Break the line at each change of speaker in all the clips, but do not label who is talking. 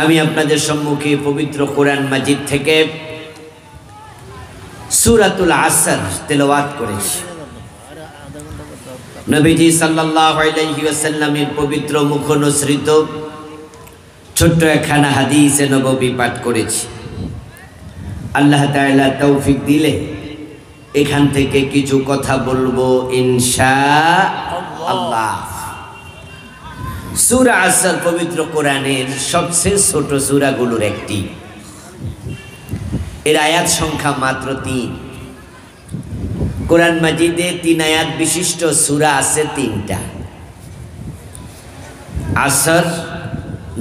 আমি আপনাদের সম্মুখে পবিত্র কোরআন মাজিদ থেকে সূরাতুল আসর তেলাওয়াত করেছি। নবীজি সাল্লাল্লাহু আলাইহি ওয়াসাল্লামের পবিত্র মুখনসৃত ছোট্ট একখানা হাদিসে নববী পাঠ করেছি। আল্লাহ তাআলা তৌফিক দিলে এখান থেকে কিছু কথা বলবো ইনশাআল্লাহ। সূরা আসর পবিত্র কোরআনের সবচেয়ে ছোট সূরাগুলোর একটি। এর আয়াত সংখ্যা মাত্র ৩। কোরআন মাজিদে ৩ আয়াত বিশিষ্ট সূরা আছে ৩টা: আসর,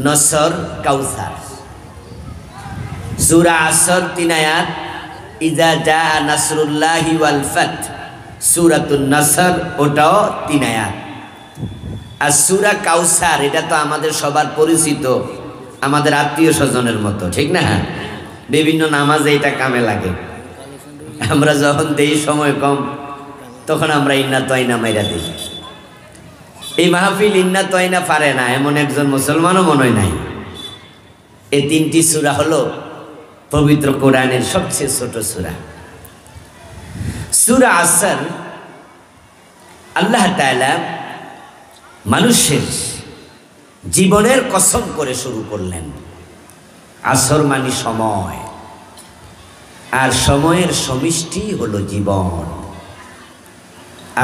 নসর, কাউসার। সূরা আসর ৩ আয়াত, ইজা জাআ নাসরুল্লাহি ওয়াল ফাত। সূরাতুন নসর ওটাও ৩ আয়াত। আর সূরা কাউসার এটা তো আমাদের সবার পরিচিত, আমাদের আত্মীয় স্বজনের মতো, ঠিক না? বিভিন্ন নামাজে এটা কামে লাগে। আমরা যখন দেই সময় কম, তখন আমরা ইন্না তয়না মাইরা দিই। এই মাহফিল ইন্না তয়না পারে না এমন একজন মুসলমানও মনে হয় নাই। এই ৩টি সূরা হলো পবিত্র কোরআনের সবচেয়ে ছোট সূরা। সূরা আসর আল্লাহ তাআলা মানুষের জীবনের কসম করে শুরু করলেন। আসর মানে সময়, আর সময়ের সমষ্টি হলো জীবন।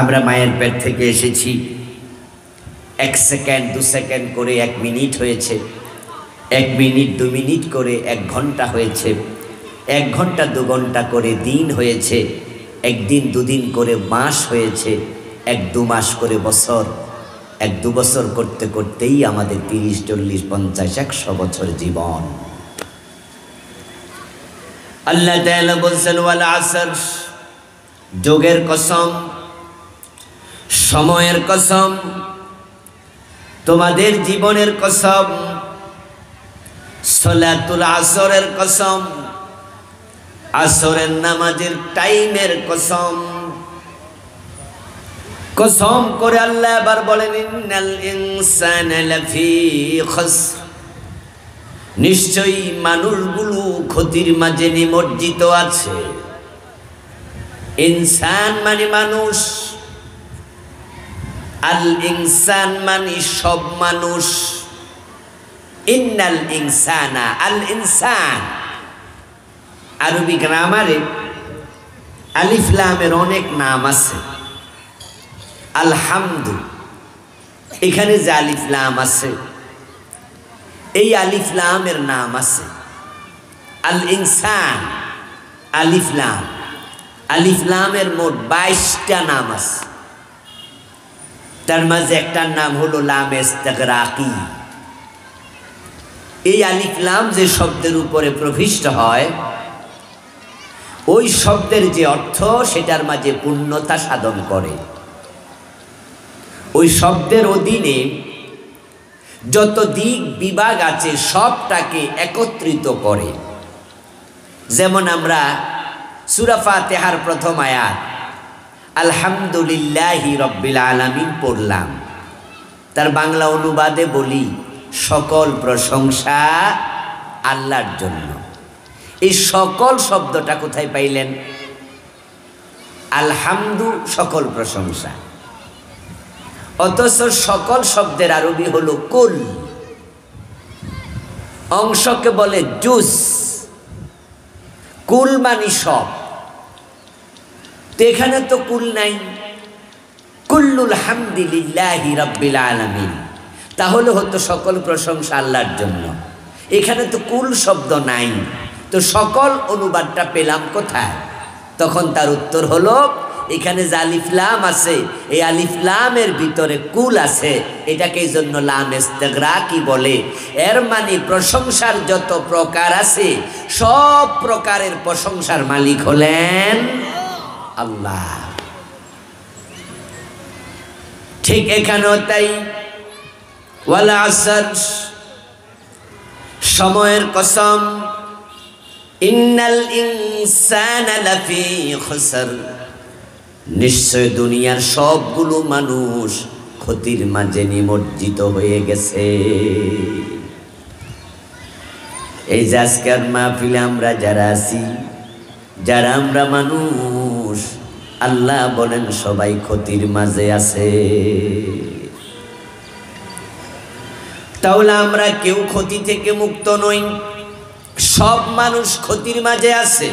আমরা মায়ের পেট থেকে এসেছি, 1 সেকেন্ড 2 সেকেন্ড করে 1 মিনিট হয়েছে, 1 মিনিট 2 মিনিট করে 1 ঘন্টা হয়েছে, 1 ঘন্টা 2 ঘন্টা করে দিন হয়েছে, 1 দিন 2 দিন করে মাস হয়েছে, 1-2 মাস করে বছর, 1-2 বছর করতে করতেই আমাদের 30, 40, 50, 100 বছর জীবন। আল্লাহ তাআলা বলছেন ওয়াল আসর, যোগের কসম, সময়ের কসম, তোমাদের জীবনের কসম, সালাতুল আসরের কসম, আসরের নামাজের টাইমের কসম। কসম করে আল্লাহ আবার বলেন ইন্নাল ইনসানা লাফি খুসর, নিশ্চয়ই মানুষগুলো ক্ষতির মাঝে নিমজ্জিত আছে। ইনসান মানে মানুষ, আল ইনসান মানে সব মানুষ। ইন্নাল ইনসানা, আল ইনসান আরবি গ্রামারে আলিফ লামের অনেক নাম আছে। আলহামদু, এখানে যে আলিফ লাম আছে, এই আলিফ লামের নাম আছে। আল ইনসান, আলিফ লাম, আলিফ লামের মোট 22টা নাম আছে। তার মাঝে একটার নাম হলো লাম ইস্তিগরাকি। এই আলিফ লাম যে শব্দের উপরে প্রবিষ্ট হয়, ওই শব্দের যে অর্থ সেটার মাঝে পূর্ণতা সাধন করে। ওই শব্দের অধীনে যত দিক বিভাগ আছে সবটাকে একত্রিত করে। যেমন আমরা সূরা ফাতিহার প্রথম আয়াত আলহামদুলিল্লাহি রাব্বিল আলামিন পড়লাম, তার বাংলা অনুবাদে বলি সকল প্রশংসা আল্লাহর জন্য। এই সকল শব্দটা কোথায় পাইলেন? আলহামদু সকল প্রশংসা, অথচ সকল শব্দের আরবি হলো কুল। অংশকে বলে জুজ। কুল মানে সব, তো এখানে তো কুল নাই। কুল্লুল হামদুলিল্লাহি রাব্বিল আলামিন, তাহলে হতো সকল প্রশংসা আল্লাহর জন্য। এখানে তো কুল শব্দ নাই, তো সকল অনুবাদটা পেলাম কোথায়? তখন তার উত্তর হলো এখানে যে আলিফ লাম আছে, এই আলিফ লামের ভিতরে কুল আছে, এটাকে এই জন্য লাম ইস্তিগরাকি বলে। এর মানে প্রশংসার যত প্রকার আছে সব প্রকারের প্রশংসার মালিক হলেন আল্লাহ। ঠিক এখানেও তাই, ওয়াল আসর, সময়ের কসম, ইন্নাল ইনসানা লাফি খুসর, নিশ্চয় দুনিয়ার সবগুলো মানুষ ক্ষতির মাঝে নিমজ্জিত হয়ে গেছে। এই যে আজকের মাহফিলে আমরা যারা আছি, যারা আমরা মানুষ, আল্লাহ বলেন সবাই ক্ষতির মাঝে আছে। তাহলে আমরা কেউ ক্ষতি থেকে মুক্ত নই, সব মানুষ ক্ষতির মাঝে আছে।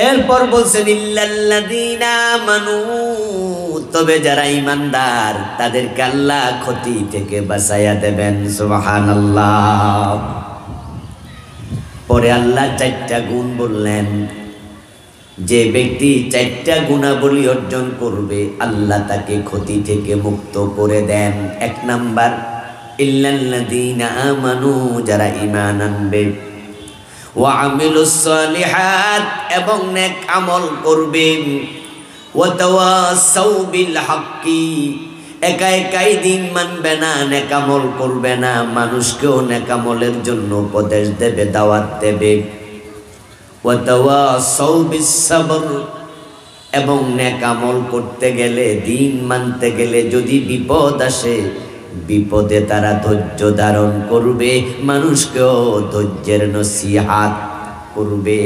এরপর বলছেন ইল্লাল্লাযীনা আমানু, তবে যারা ঈমানদার তাদেরকে আল্লাহ ক্ষতি থেকে বাঁচাইয়া দেবেন। সুবহানাল্লাহ। পরে আল্লাহ 4টা গুণ বললেন, যে ব্যক্তি 4টা গুণাবলী অর্জন করবে আল্লাহ তাকে ক্ষতি থেকে মুক্ত করে দেন। 1 নাম্বার, ইল্লাল্লাযীনা আমানু, যারা ঈমান আনবে, ওয়া আমিলুস সালিহাত, এবং নেক আমল করবে, ওয়া তাওয়াসাউ বিল হাক্কি, একা একাই দিন মানবে না, নেক আমল করবে না, মানুষকেও নেক আমলের জন্য উপদেশ দেবে, দাওয়াত দেবে, ওয়া তাওয়াসাউ বিস সাবর, এবং নেক আমল করতে গেলে, দিন মানতে গেলে যদি বিপদ আসে, বিপদে তারা ধৈর্য ধারণ করবে, মানুষকেও ধৈর্যের নসিহাত করবে।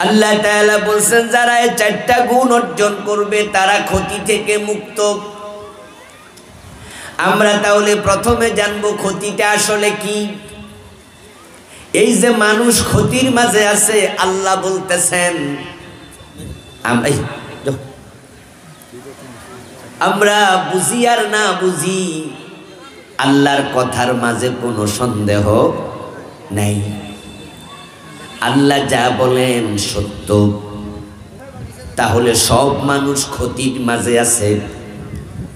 আল্লাহ তাআলা বলছেন যারা এই 4টা গুণ অর্জন করবে তারা ক্ষতি থেকে মুক্ত। আমরা তাহলে প্রথমে জানবো ক্ষতিটা আসলে কি। এই যে মানুষ ক্ষতির মাঝে আছে, আল্লাহ বলতেছেন আমরা বুঝি আর না বুঝি, আল্লাহর কথার মাঝে কোনো সন্দেহ নাই। আল্লাহ যা বলেন সত্য, তাহলে সব মানুষ ক্ষতির মাঝে আছে,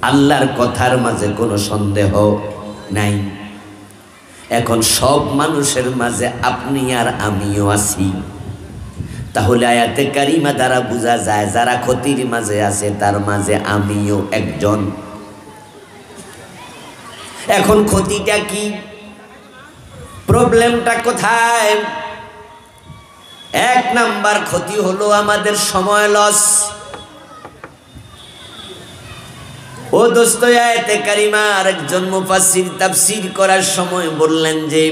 আল্লাহর কথার মাঝে কোনো সন্দেহ নাই। এখন সব মানুষের মাঝে আপনি আর আমিও আছি, তাহলে আয়াতে কারিমা দ্বারা বোঝা যায় যারা ক্ষতির মাঝে আছে তার মাঝে আমিও একজন। এখন ক্ষতিটা কি, প্রবলেমটা কোথায়? 1 নাম্বার ক্ষতি হলো আমাদের সময় লস। ও দোস্ত, আয়াতে কারিমা আরেকজন মুফাসসির তাফসীর করার সময় বললেন যে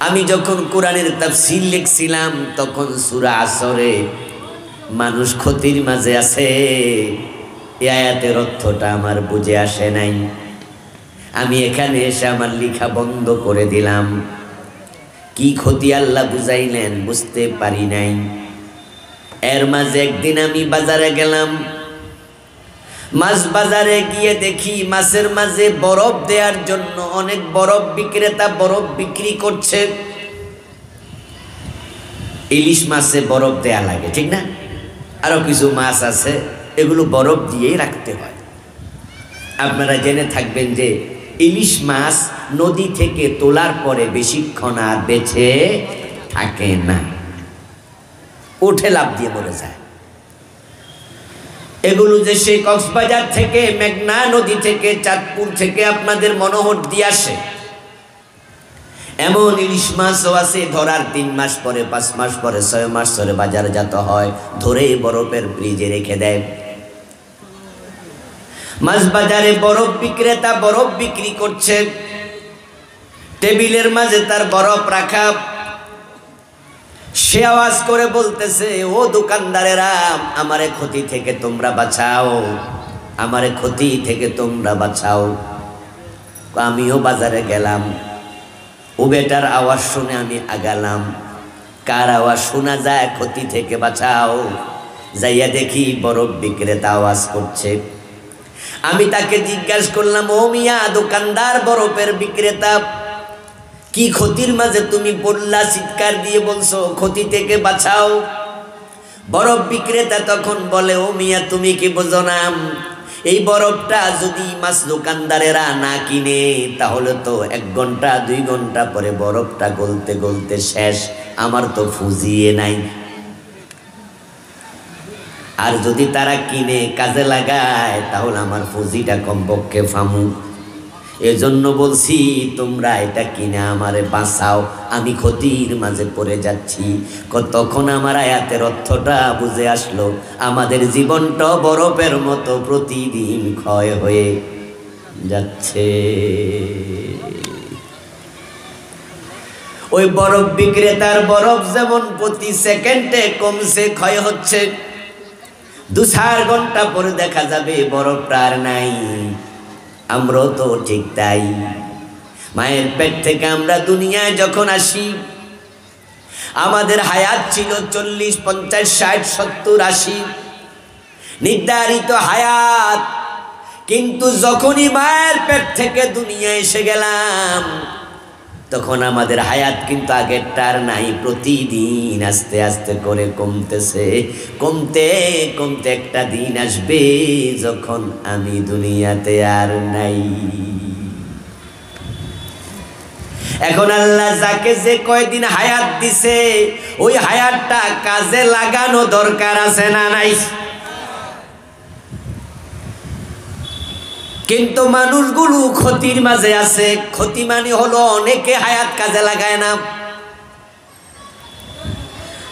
আমি যখন কোরআনের তাফসীর লিখছিলাম তখন সূরা আসরে মানুষ ক্ষতির মাঝে আছে, এই আয়াতের অর্থটা আমার বুঝে আসে নাই। আমি এখানে এসে আমার লেখা বন্ধ করে দিলাম। কি ক্ষতি আল্লাহ বুঝাইলেন বুঝতে পারি নাই। এর মাঝে একদিন আমি বাজারে গেলাম, মাছ বাজারে গিয়ে দেখি মাছের মাঝে বরফ দেওয়ার জন্য অনেক বরফ বিক্রেতা বরফ বিক্রি করছে। ইলিশ মাছে বরফ দেয়া লাগে, ঠিক না? আরো কিছু মাছ আছে, এগুলো বরফ দিয়েই রাখতে হয়। আপনারা জেনে থাকবেন যে ইলিশ মাছ নদী থেকে তোলার পরে বেশিক্ষণ আর বেঁচে থাকে না, উঠে লাফ দিয়ে মরে যায়। এগুলো যে সেই কক্সবাজার থেকে, মেঘনা নদী থেকে, চাঁদপুর থেকে আপনাদের মনোহর দিয়ে আসে। এমন ইলিশ মাছও আছে ধরার 3 মাস পরে, 5 মাস পরে, 6 মাস পরে বাজারজাত হয়, ধরে বরফের ফ্রিজে রেখে দেয়। মাছ বাজারে বরফ বিক্রেতা বরফ বিক্রি করছে, টেবিলের মাঝে তার বরফ রাখা। সে আওয়াজ করে বলতেছে, ও দোকানদারেরা, আমারে ক্ষতি থেকে তোমরা বাঁচাও, আমারে ক্ষতি থেকে তোমরা বাঁচাও। আমিও বাজারে গেলাম, ও বেটার আওয়াজ শুনে আমি আগালাম। কার আওয়াজ শোনা যায়? ক্ষতি থেকে বাঁচাও। যাইয়া দেখি বরফ বিক্রেতা আওয়াজ করছে। আমি তাকে জিজ্ঞাসা করলাম, ও মিয়া দোকানদার, বরফের বিক্রেতা, কি ক্ষতির মাঝে তুমি বললা, চিৎকার দিয়ে বলছো ক্ষতি থেকে বাঁচাও? বরফ বিক্রেতা তখন বলে, ও মিয়া তুমি কি বোঝো না, এই বরফটা যদি মাছ দোকানদারেরা না কিনে তাহলে তো 1 ঘন্টা 2 ঘন্টা পরে বরফটা গলতে গলতে শেষ, আমার তো ফুজিয়ে নাই। আর যদি তারা কিনে কাজে লাগায় তাহলে আমার ফুজিটা কমপক্ষে ফামু। এজন্য বলছি তোমরা এটা কিনে আমারে বাঁচাও, আমি ক্ষতির মাঝে পড়ে যাচ্ছি। তখন আমার আয়াতের অর্থটা বুঝে আসলো, আমাদের জীবনটা বরফের মতো প্রতিদিন ক্ষয় হয়ে যাচ্ছে। ওই বরফ বিক্রেতার বরফ যেমন প্রতি সেকেন্ডে কমছে, ক্ষয় হচ্ছে, 2-4 ঘন্টা পরে দেখা যাবে বরফটা আর নাই। আমরাও তো ঠিক তাই। মায়ের পেট থেকে আমরা দুনিয়ায় যখন আসি, আমাদের হায়াত ছিল 40, 50, 60, 70, 80 নির্ধারিত হায়াত। কিন্তু যখনই মায়ের পেট থেকে দুনিয়ায় এসে গেলাম, তখন আমাদের হায়াত কিন্তু আগেরটার নাই। প্রতিদিন আস্তে আস্তে করে কমতেছে। কমতে কমতে একটা দিন আসবে যখন আমি দুনিয়াতে আর নাই। এখন আল্লাহ যাকে যে কয়দিন হায়াত দিছে, ওই হায়াতটা কাজে লাগানো দরকার আছে না নাই? কিন্তু মানুষগুলো ক্ষতির মাঝে আছে। ক্ষতি মানে হলো অনেকে হায়াত কাজে লাগায় না,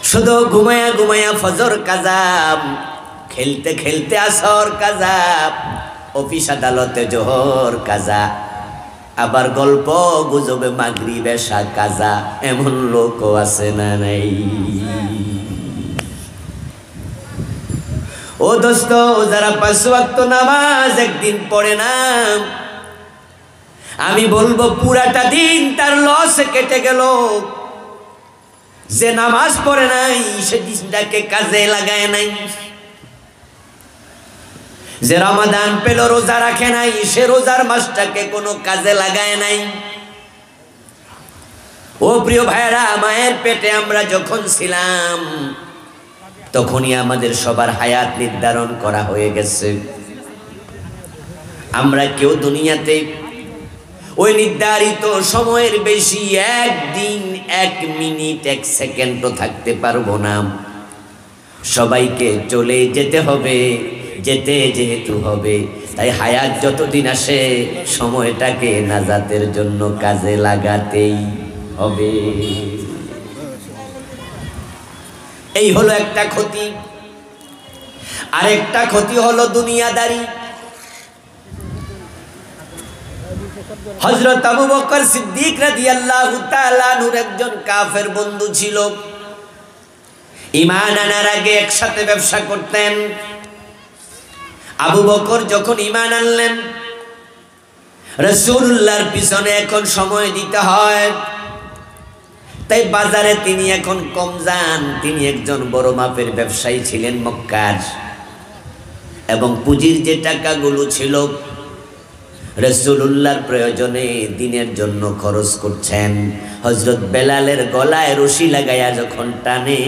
শুধু ঘুমায়া ঘুমায়া ফজর কাজা, খেলতে খেলতে আসর কাজা, অফিস আদালতে জোহর কাজা, আবার গল্প গুজবে মাগরিব এশা কাজা। এমন লোকও আছে না নাই? ও দোস্ত, যারা 5 ওয়াক্ত নামাজ একদিন পড়ে না, আমি বলবো পুরাটা দিন তার লস কেটে গেল। যে নামাজ পড়ে নাই সে দিনটাকে কাজে লাগায় নাই। যে রমাদান পেল রোজা রাখে নাই, সে রোজার মাসটাকে কোনো কাজে লাগায় নাই। ও প্রিয় ভাইরা, মায়ের পেটে আমরা যখন ছিলাম তখনই আমাদের সবার হায়াত নির্ধারণ করা হয়ে গেছে। আমরা কেউ দুনিয়াতে ওই নির্ধারিত সময়ের বেশি 1 দিন, 1 মিনিট, 1 সেকেন্ডও থাকতে পারবো না। সবাইকে চলে যেতে হবে, যেতে যেহেতু হবে, তাই হায়াত যতদিন আসে সময়টাকে নাজাতের জন্য কাজে লাগাতেই হবে। এই হলো একটা ক্ষতি। আরেকটা ক্ষতি হলো দুনিয়াদারি। হযরত আবু বকর সিদ্দিক রাদিয়াল্লাহু তাআলা নূর একজন কাফের বন্ধু ছিল। ঈমান আনার আগে একসাথে ব্যবসা করতেন। আবু বকর যখন ঈমান আনলেন, রাসূলুল্লাহর পিছনে এখন সময় দিতে হয়, তাই বাজারে তিনি এখন কম যান। তিনি একজন বড় মাপের ব্যবসায়ী ছিলেন মক্কার, এবং পুঁজির যে টাকাগুলো ছিল রাসূলুল্লাহর প্রয়োজনে দিনের জন্য খরচ করছেন। হযরত বেলালের গলায় রশি লাগাইয়া যখন টানে,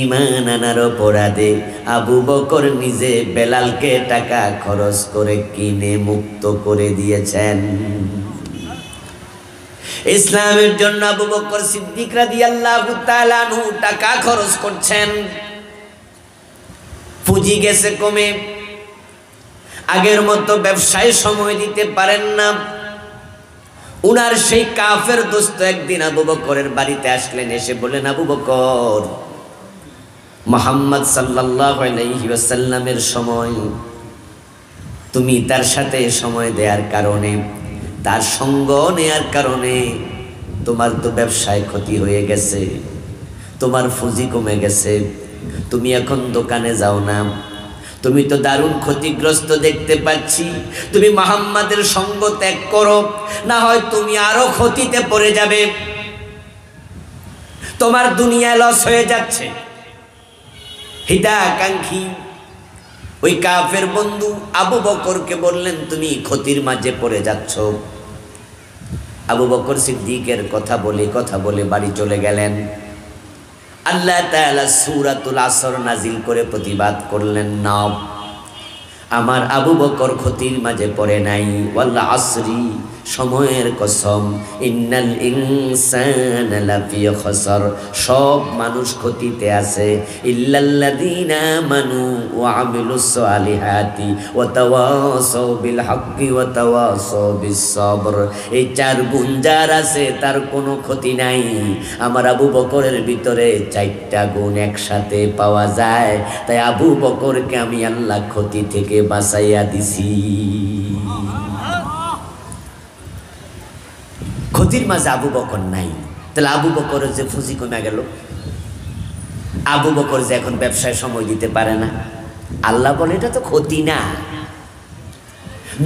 ঈমান আনার অপরাধে আবু বকর নিজে বেলালকে টাকা খরচ করে কিনে মুক্ত করে দিয়েছেন। ইসলামের জন্য আবু বকর সিদ্দিক রাদিয়াল্লাহু তাআলা আনহু টাকা খরচ করছেন। পুঁজি গেছে কমে, আগের মতো ব্যবসায় সময় দিতে পারেন না। উনার সেই কাফের দোস্ত একদিন আবু বকরের বাড়িতে আসলেন। এসে বলেন, আবু বকর, মুহাম্মদ সাল্লাল্লাহু আলাইহি ওয়াসাল্লামের সময় তুমি তার সাথে সময় দেওয়ার কারণে, তার সঙ্গ নেয়ার কারণে তোমার তো ব্যবসায় ক্ষতি হয়ে গেছে, তোমার পুঁজি কমে গেছে। তুমি এখন দোকানে যাও না, তুমি তো দারুণ ক্ষতিগ্রস্ত দেখতে পাচ্ছি। তুমি মুহাম্মাদের সঙ্গ ত্যাগ করো, না হয় তুমি আরো ক্ষতিতে পড়ে যাবে, তোমার দুনিয়া লস হয়ে যাচ্ছে। হিতাকাঙ্ক্ষী ওই কাফের বন্ধু আবু বকরকে বললেন, তুমি ক্ষতির মাঝে পড়ে যাচ্ছ। আবু বকর সিদ্দিকের কথা বলে বাড়ি চলে গেলেন। আল্লাহ তাআলা সূরাতুল আসর নাজিল করে প্রতিবাদ করলেন, না, আমার আবু বকর ক্ষতির মাঝে পড়ে নাই। ওয়াল আসরি, সময়ের কসম, ইন্নাল ইনসানা লাফি খাসর, সব মানুষ ক্ষতিতে আছে। ইল্লাল্লাযীনা আমানু ওয়া আমিলুস সালিহাতি ওয়া তাওয়াসাউ বিল হাক্কি ওয়া তাওয়াসাউ বিস সবর। এই 4 গুণ যার আছে তার কোনো ক্ষতি নাই। আমার আবু বকরের ভিতরে 4টা গুণ একসাথে পাওয়া যায়, তাই আবু বকরকে আমি আল্লাহ ক্ষতি থেকে বাঁচাইয়া দিছি। ক্ষতির মাঝে আবু বকর নাই, তাহলে আবু বকরের যে ফুজি কমে গেল, আবু বকর যে এখন ব্যবসায় সময় দিতে পারে না, আল্লাহ বলে এটা তো ক্ষতি না।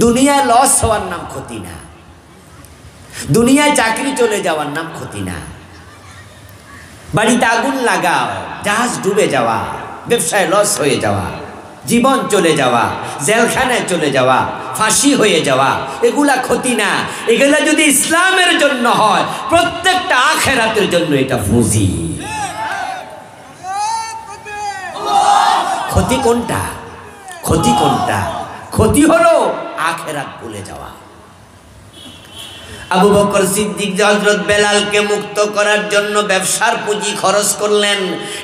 দুনিয়ায় লস হওয়ার নাম ক্ষতি না, দুনিয়ায় চাকরি চলে যাওয়ার নাম ক্ষতি না, বাড়িতে আগুন লাগাও, জাহাজ ডুবে যাওয়া, ব্যবসায় লস হয়ে যাওয়া, জীবন চলে যাওয়া, জেলখানায় চলে যাওয়া, ফাঁসি হয়ে যাওয়া, এগুলা ক্ষতি না। এগুলা যদি ইসলামের জন্য হয়, প্রত্যেকটা আখিরাতের জন্য এটা ফুজি। ক্ষতি কোনটা? ক্ষতি কোনটা? ক্ষতি হলো আখিরাত ভুলে যাওয়া। আবু বকর সিদ্দিক হযরত বেলালকে মুক্ত করার জন্য ব্যবসার পুঁজি খরচ করলেন,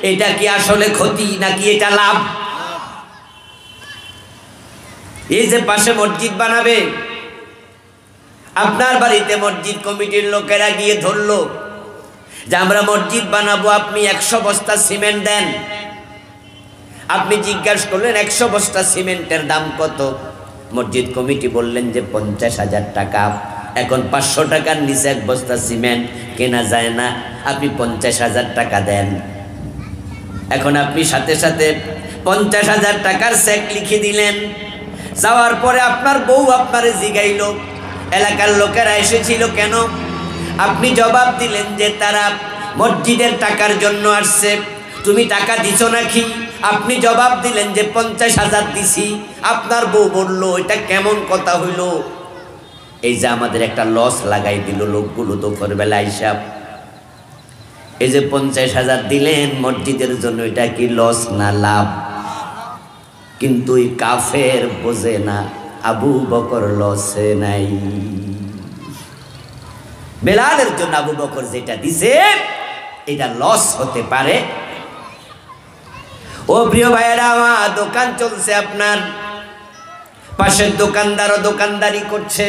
এটা কি আসলে ক্ষতি নাকি এটা লাভ? এই যে পাশে মসজিদ বানাবে, আপনার বাড়িতে মসজিদ কমিটির লোকেরা গিয়ে ধরলো যে আমরা মসজিদ বানাবো, আপনি 100 বস্তা সিমেন্ট দেন। আপনি জিজ্ঞাসা করলেন 100 বস্তা সিমেন্টের দাম কত? মসজিদ কমিটি বললেন যে 50,000 টাকা। এখন 500 টাকার নিচে 1 বস্তা সিমেন্ট কেনা যায় না, আপনি 50,000 টাকা দেন। এখন আপনি সাথে সাথে 50,000 টাকার চেক লিখে দিলেন। যাওয়ার পরে আপনার বউ আপনারে জিগাইল, এলাকার লোকেরা এসেছিল কেন? আপনি জবাব দিলেন যে তারা মসজিদের টাকার জন্য আসছে। তুমি টাকা দিছো নাকি? আপনি জবাব দিলেন যে 50,000 দিছি। আপনার বউ বলল এটা কেমন কথা হইল? এই যে আমাদের একটা লস লাগাই দিল লোকগুলো দুপুরবেলা হিসাব। এই যে 50,000 দিলেন মসজিদের জন্য, এটা কি লস না লাভ? কিন্তু ওই কাফের বোঝে না, আবু বকর লসে নাই। বেলালের জন্য আবু বকর যেটা দিছে এটা লস হতে পারে। ও প্রিয় ভাইয়েরা, আমার দোকান চলছে, আপনার পাশের দোকানদারও দোকানদারি করছে,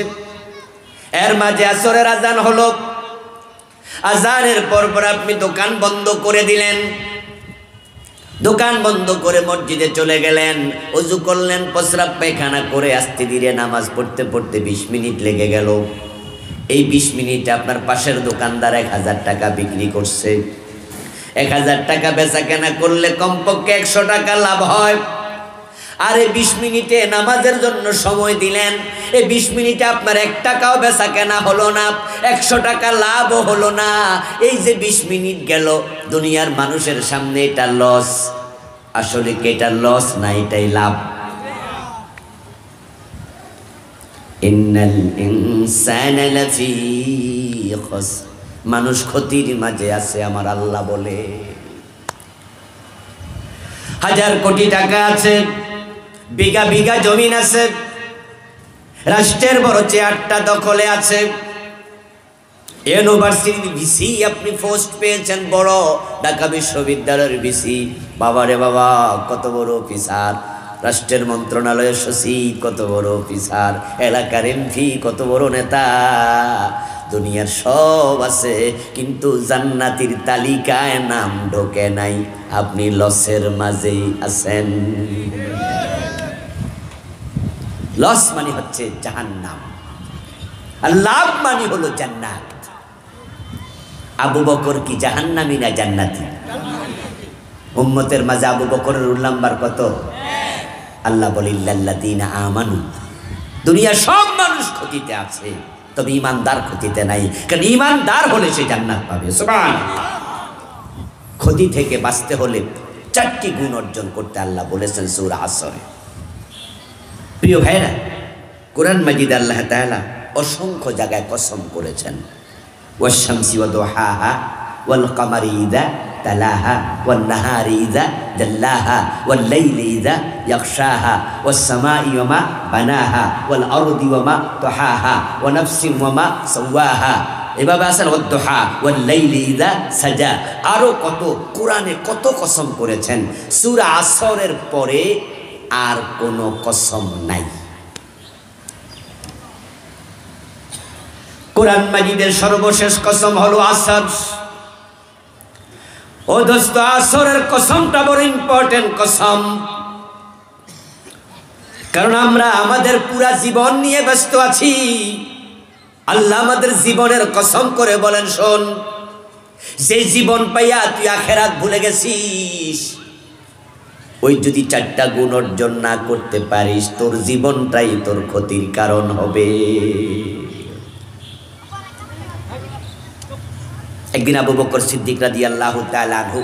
এর মাঝে আসরের আজান হলো। আজানের পর আপনি দোকান বন্ধ করে দিলেন। দোকান বন্ধ করে মসজিদে চলে গেলেন, ওযু করলেন, প্রস্রাব পায়খানা করে আস্তে ধীরে নামাজ পড়তে পড়তে 20 মিনিট লেগে গেল। এই 20 মিনিটে আপনার পাশের দোকানদার 1000 টাকা বিক্রি করছে। 1000 টাকা বেচা কেনা করলে কমপক্ষে 100 টাকা লাভ হয়। আর এই 20 মিনিটে নামাজের জন্য সময় দিলেন, এই 20 মিনিটে আপনার 1 টাকাও বেচা কেনা হলো না, 100 টাকা লাভও হলো না। এই যে 20 মিনিট গেল, দুনিয়ার মানুষের সামনে এটা লস। আসলে কি এটা লস না এটাই লাভ? ইন্নাল ইনসানা লাফি খুসর, মানুষ ক্ষতির মাঝে আছে আমার আল্লাহ বলে। 1000 কোটি টাকা আছে, বিঘা বিঘা জমিন আছে, রাষ্ট্রের বড় চেয়ারটা দখলে আছে, ইউনিভার্সিটির ভিসি আপনি পোস্ট পেয়েছেন, বড় ঢাকা বিশ্ববিদ্যালয়ের ভিসি। বাবারে বাবা, কত বড় অফিসার, রাষ্ট্রের মন্ত্রণালয়ের সচিব কত বড় অফিসার, এলাকার এমপি কত বড় নেতা, দুনিয়ার সব আছে, কিন্তু জান্নাতির তালিকায় নাম ঢোকে নাই। আপনি লসের মাঝেই আছেন। লস মানে হচ্ছে জাহান্নাম, আর লাভ মানে হলো জান্নাত। আবু বকর কি জাহান্নামী না জান্নাতি? উম্মতের মাঝে আবু বকরের রোল নাম্বার কত? আল্লাহ বলে ইল্লাল্লাযীনা আমানু। দুনিয়ার সব মানুষ ক্ষতিতে আছে, তবে ঈমানদার ক্ষতিতে নাই, কারণ ঈমানদার হলে সে জান্নাত পাবে। সুবহানাল্লাহ। ক্ষতি থেকে বাঁচতে হলে 4টি গুণ অর্জন করতে আল্লাহ বলেছেন সূরা আসরে। প্রিয় ভাইরা, কোরআন মাজিদ আল্লাহ তাআলা অসংখ্য জায়গায় কসম করেছেন। ওয়াশ-শামসি ওয়া দুহাহা ওয়াল কামারি ইযা তালাহা ওয়ান নাহারি ইযা জাল্লাহা ওয়াল লাইলি ইযা ইয়াগশাহা ওয়াস সামাই ওয়া মা বানাহা ওয়াল আরদি ওয়া মা তাহাহা ওয়া নাফসিন ওয়া মা সাওয়াহা। এভাবে আসেন ওয়াদ-দুহা ওয়াল লাইলি ইযা সাজা। আরো কত কোরআনে কত কসম করেছেন। সূরা আসরের পরে আর কোনো কসম নাই। কোরআন মাজিদের সর্বশেষ কসম হলো আসর। ও দোস্ত, আসরের কসমটা বড় ইম্পর্টেন্ট কসম, কারণ আমরা আমাদের পুরা জীবন নিয়ে ব্যস্ত আছি। আল্লাহ আমাদের জীবনের কসম করে বলেন, শোন, যে জীবন পাইয়া তুই আখিরাত ভুলে গেছিস, ওই যদি 4টা গুণ অর্জন না করতে পারিস, তোর জীবনটাই তোর ক্ষতির কারণ হবে। একদিন আবু বকর সিদ্দিক রাদিয়াল্লাহু তাআলা আনহু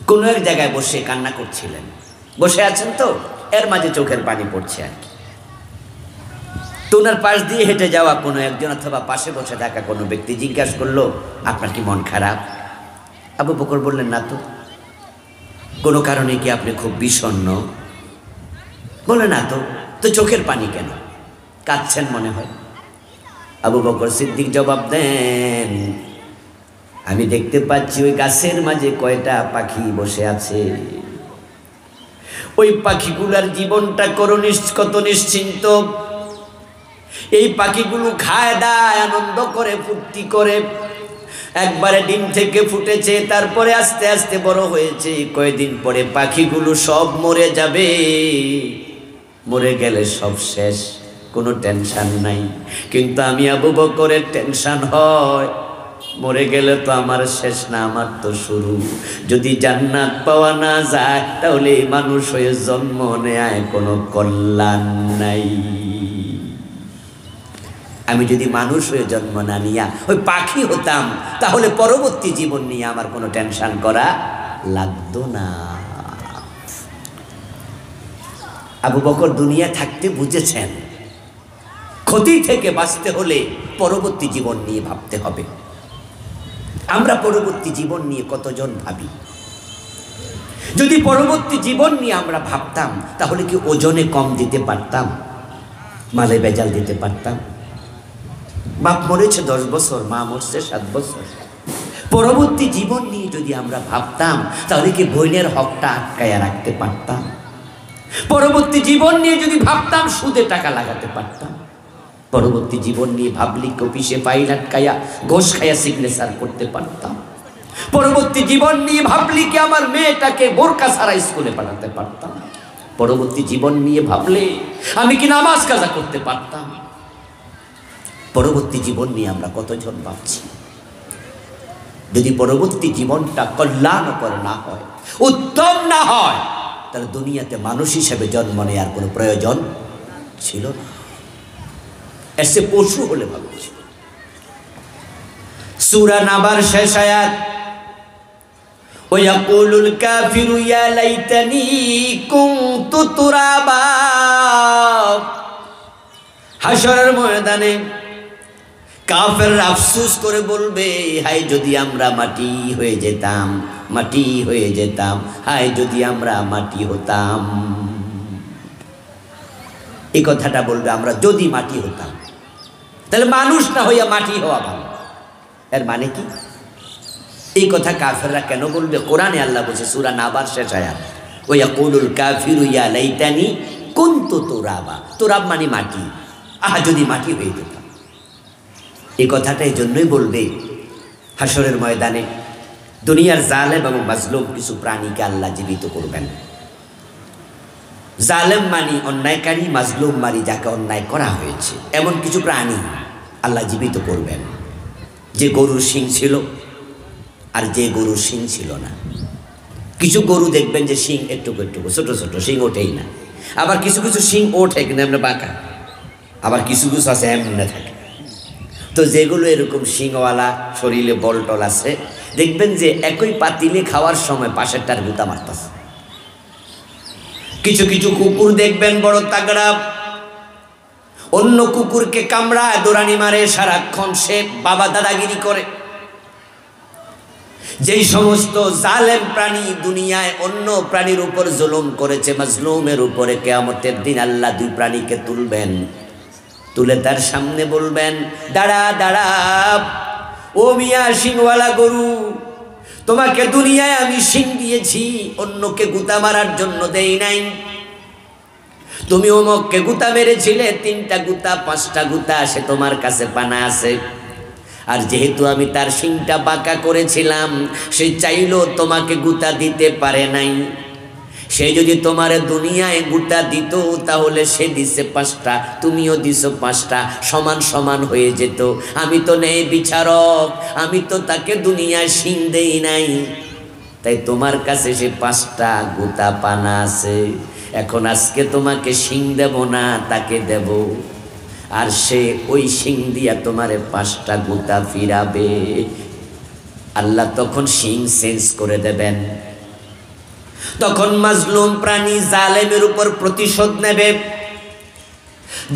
কোন এক জায়গায় বসে কান্না করছিলেন। বসে আছেন তো, এর মাঝে চোখের পানি পড়ছে আর কি। তো ওনার পাশ দিয়ে হেঁটে যাওয়া কোনো একজন অথবা পাশে বসে থাকা কোনো ব্যক্তি জিজ্ঞাসা করলো, আপনার কি মন খারাপ? আবু বকর বললেন, না তো। কোনো কারণে কি আপনি খুব বিষণ্ণ? বলে, না তো। তো চোখের পানি কেন? কাঁদছেন মনে হয়। আবু বকর সিদ্দিক জবাব দেন, আমি দেখতে পাচ্ছি ওই গাছের মাঝে কয়টা পাখি বসে আছে। ওই পাখিগুলার জীবনটা কত নিশ্চিন্ত। এই পাখিগুলো খায় দায়, আনন্দ করে, ফুর্তি করে। একবারে ডিম থেকে ফুটেছে, তারপরে আস্তে আস্তে বড় হয়েছে। কয়েকদিন পরে পাখিগুলো সব মরে যাবে। মরে গেলে সব শেষ, কোনো টেনশন নাই। কিন্তু আমি আবু বকরের টেনশন হয়, মরে গেলে তো আমার শেষ না, আমার তো শুরু। যদি জান্নাত পাওয়া না যায়, তাহলে মানুষ হয়ে জন্ম নেয় কোনো কল্যাণ নাই। আমি যদি মানুষ হয়ে জন্ম না নিয়া ওই পাখি হতাম, তাহলে পরবর্তী জীবন নিয়ে আমার কোনো টেনশন করা লাগতো না। আবু বকর দুনিয়া থাকতে বুঝেছেন, ক্ষতি থেকে বাঁচতে হলে পরবর্তী জীবন নিয়ে ভাবতে হবে। আমরা পরবর্তী জীবন নিয়ে কতজন ভাবি? যদি পরবর্তী জীবন নিয়ে আমরা ভাবতাম, তাহলে কি ওজনে কম দিতে পারতাম? মালে বেজাল দিতে পারতাম? বাপ মরেছে 10 বছর, মা মরছে 7 বছর। পরবর্তী জীবন নিয়ে যদি আমরা ভাবতাম, তাহলে কি বোনের হকটা আটকায়া রাখতে পারতাম? পরবর্তী জীবন নিয়ে যদি ভাবতাম, সুদে টাকা লাগাতে পারতাম? পরবর্তী জীবন নিয়ে ভাবলি অফিসে ফাইল আটকায়া ঘোষ খায়া সিগনেচার করতে পারতাম? পরবর্তী জীবন নিয়ে ভাবলি কি আমার মেয়েটাকে বোরকা ছাড়া স্কুলে পাঠাতে পারতাম? পরবর্তী জীবন নিয়ে ভাবলে আমি কি নামাজ কাজা করতে পারতাম? পরবর্তী জীবন নিয়ে আমরা কতজন ভাবছি? যদি পরবর্তী জীবনটা কল্যাণকর না হয়, উত্তম না হয়, তাহলে দুনিয়াতে মানুষ হিসেবে জন্ম নেওয়ার কোনো প্রয়োজন ছিল না। এসে পশু হলে ভালো ছিল। সূরা নাবার শেষ আয়াত, ওয়ায়াকুলুল কাফিরু ইয়া লাইতানি কুনতু তুরাবা। হাশরের ময়দানে কাফের আফসোস করে বলবে, হায় যদি আমরা মাটি হয়ে যেতাম, মাটি হয়ে যেতাম, হায় যদি আমরা মাটি হতাম। এই কথাটা বলবে, আমরা যদি মাটি হতাম। তাহলে মানুষ না হইয়া মাটি হওয়া ভালো। এর মানে কি? এই কথা কাফেররা কেন বলবে? কোরআনে আল্লাহ বলছে, সূরা নাবার শেষ আয়াত, ওয়ায়াকুলুল কাফিরু ইয়া লাইতানি কুনতু তুরাবা। তুরাব মানে মাটি, আহা যদি মাটি হয়ে যেতাম। এই কথাটা এই জন্যই বলবে হাশরের ময়দানে দুনিয়ার জালেম এবং মাজলুম কিছু প্রাণীকে আল্লাহ জীবিত করবেন। জালেম মানি অন্যায়কারী, মাজলুম মানি যাকে অন্যায় করা হয়েছে, এমন কিছু প্রাণী আল্লাহ জীবিত করবেন। যে গরুর শিং ছিল আর যে গরুর শিং ছিল না। কিছু গরু দেখবেন যে শিং একটুকু একটুকু ছোট ছোট, শিং ওঠেই না। আবার কিছু কিছু শিং ওঠে কিন্তু এমনি বাঁকা, আবার কিছু কিছু আছে এমনি থাকে। তো যেগুলো এরকম শিংওয়ালা, শরীরে বলটল আছে, দেখবেন যে একই পাতিলে খাওয়ার সময় পাশেরটার গুতা মারতেছে। কিছু কিছু কুকুর দেখবেন বড় তাগড়া, অন্য কুকুরকে কামড়ায়, দৌড়ানি মারে, সারাক্ষণ সে বাবা দাদাগিরি করে। যেই সমস্ত জালেম প্রাণী দুনিয়ায় অন্য প্রাণীর উপর জুলুম করেছে, মাজলুমের উপরে কিয়ামতের দিন আল্লাহ 2 প্রাণীকে তুলবেন, তুলে তার সামনে বলবেন, দাঁড়া দাঁড়া, ও মিয়া শিংওয়ালা গরু, তোমাকে দুনিয়ায় আমি শিং দিয়েছি, অন্যকে গুতা মারার জন্য দেই নাই। তুমি অমুককে গুতা মেরেছিলে, 3টা গুতা 5টা গুতা, সে তোমার কাছে পানা আছে। আর যেহেতু আমি তার শিংটা বাঁকা করেছিলাম, সে চাইলেও তোমাকে গুতা দিতে পারে নাই। সে যদি তোমারে দুনিয়ায় গোটা দিত তাহলে সে দিছে 5টা, তুমিও দিছো 5টা, সমান সমান হয়ে যেত। আমি তো নেই বিচারক, আমি তো তাকে দুনিয়ায় শিং দেই নাই, তাই তোমার কাছে সে 5টা গোটা পানা আছে। এখন আজকে তোমাকে শিং দেব না, তাকে দেব, আর সে ওই শিং দিয়া তোমারে 5টা গোটা ফিরাবে। আল্লাহ তখন শিং চেঞ্জ করে দেবেন। তখন মাজলুম প্রাণী জালেমের উপর প্রতিশোধ নেবে।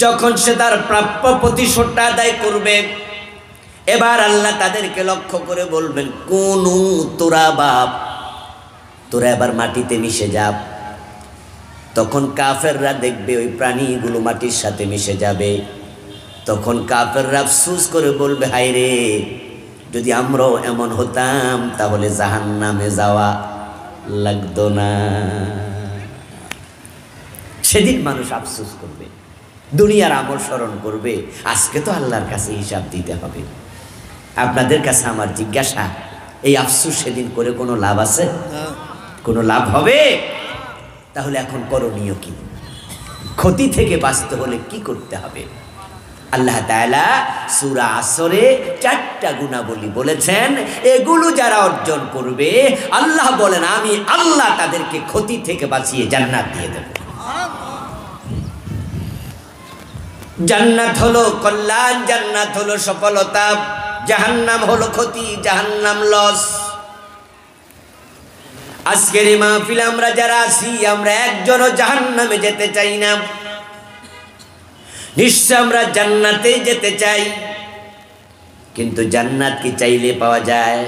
যখন সে তার প্রাপ্য প্রতিশোধটা আদায় করবে, এবার আল্লাহ তাদেরকে লক্ষ্য করে বলবেন, কোনু তোরা বাপ, তোরা এবার মাটিতে মিশে যা। তখন কাফেররা দেখবে ওই প্রাণীগুলো মাটির সাথে মিশে যাবে। তখন কাফেররা আফসোস করে বলবে, হায় রে, যদি আমরাও এমন হতাম তাহলে জাহান্নামে যাওয়া লাগতো না। সেদিন মানুষ আফসোস করবে, দুনিয়ার আমল স্মরণ করবে, আজকে তো আল্লাহর কাছে হিসাব দিতে হবে। আপনাদের কাছে আমার জিজ্ঞাসা, এই আফসোস সেদিন করে কোনো লাভ আছে? কোনো লাভ হবে? তাহলে এখন করণীয় কি? ক্ষতি থেকে বাঁচতে হলে কি করতে হবে? আল্লাহ তাআলা সূরা আসরে 4টা গুণাবলী বলেছেন, এগুলো যারা অর্জন করবে আল্লাহ বলেন আমি আল্লাহ তাদেরকে ক্ষতি থেকে বাঁচিয়ে জান্নাত দিয়ে দেব। জান্নাত হলো কল্যাণ, জান্নাত হলো সফলতা, জাহান্নাম হলো ক্ষতি, জাহান্নাম লস। আজকের এই মাহফিলে আমরা যারা আছি, আমরা একজনও জাহান্নামে যেতে চাই না। নিশ্চয় আমরা জান্নাতে যেতে চাই, কিন্তু জান্নাত কি চাইলে পাওয়া যায়?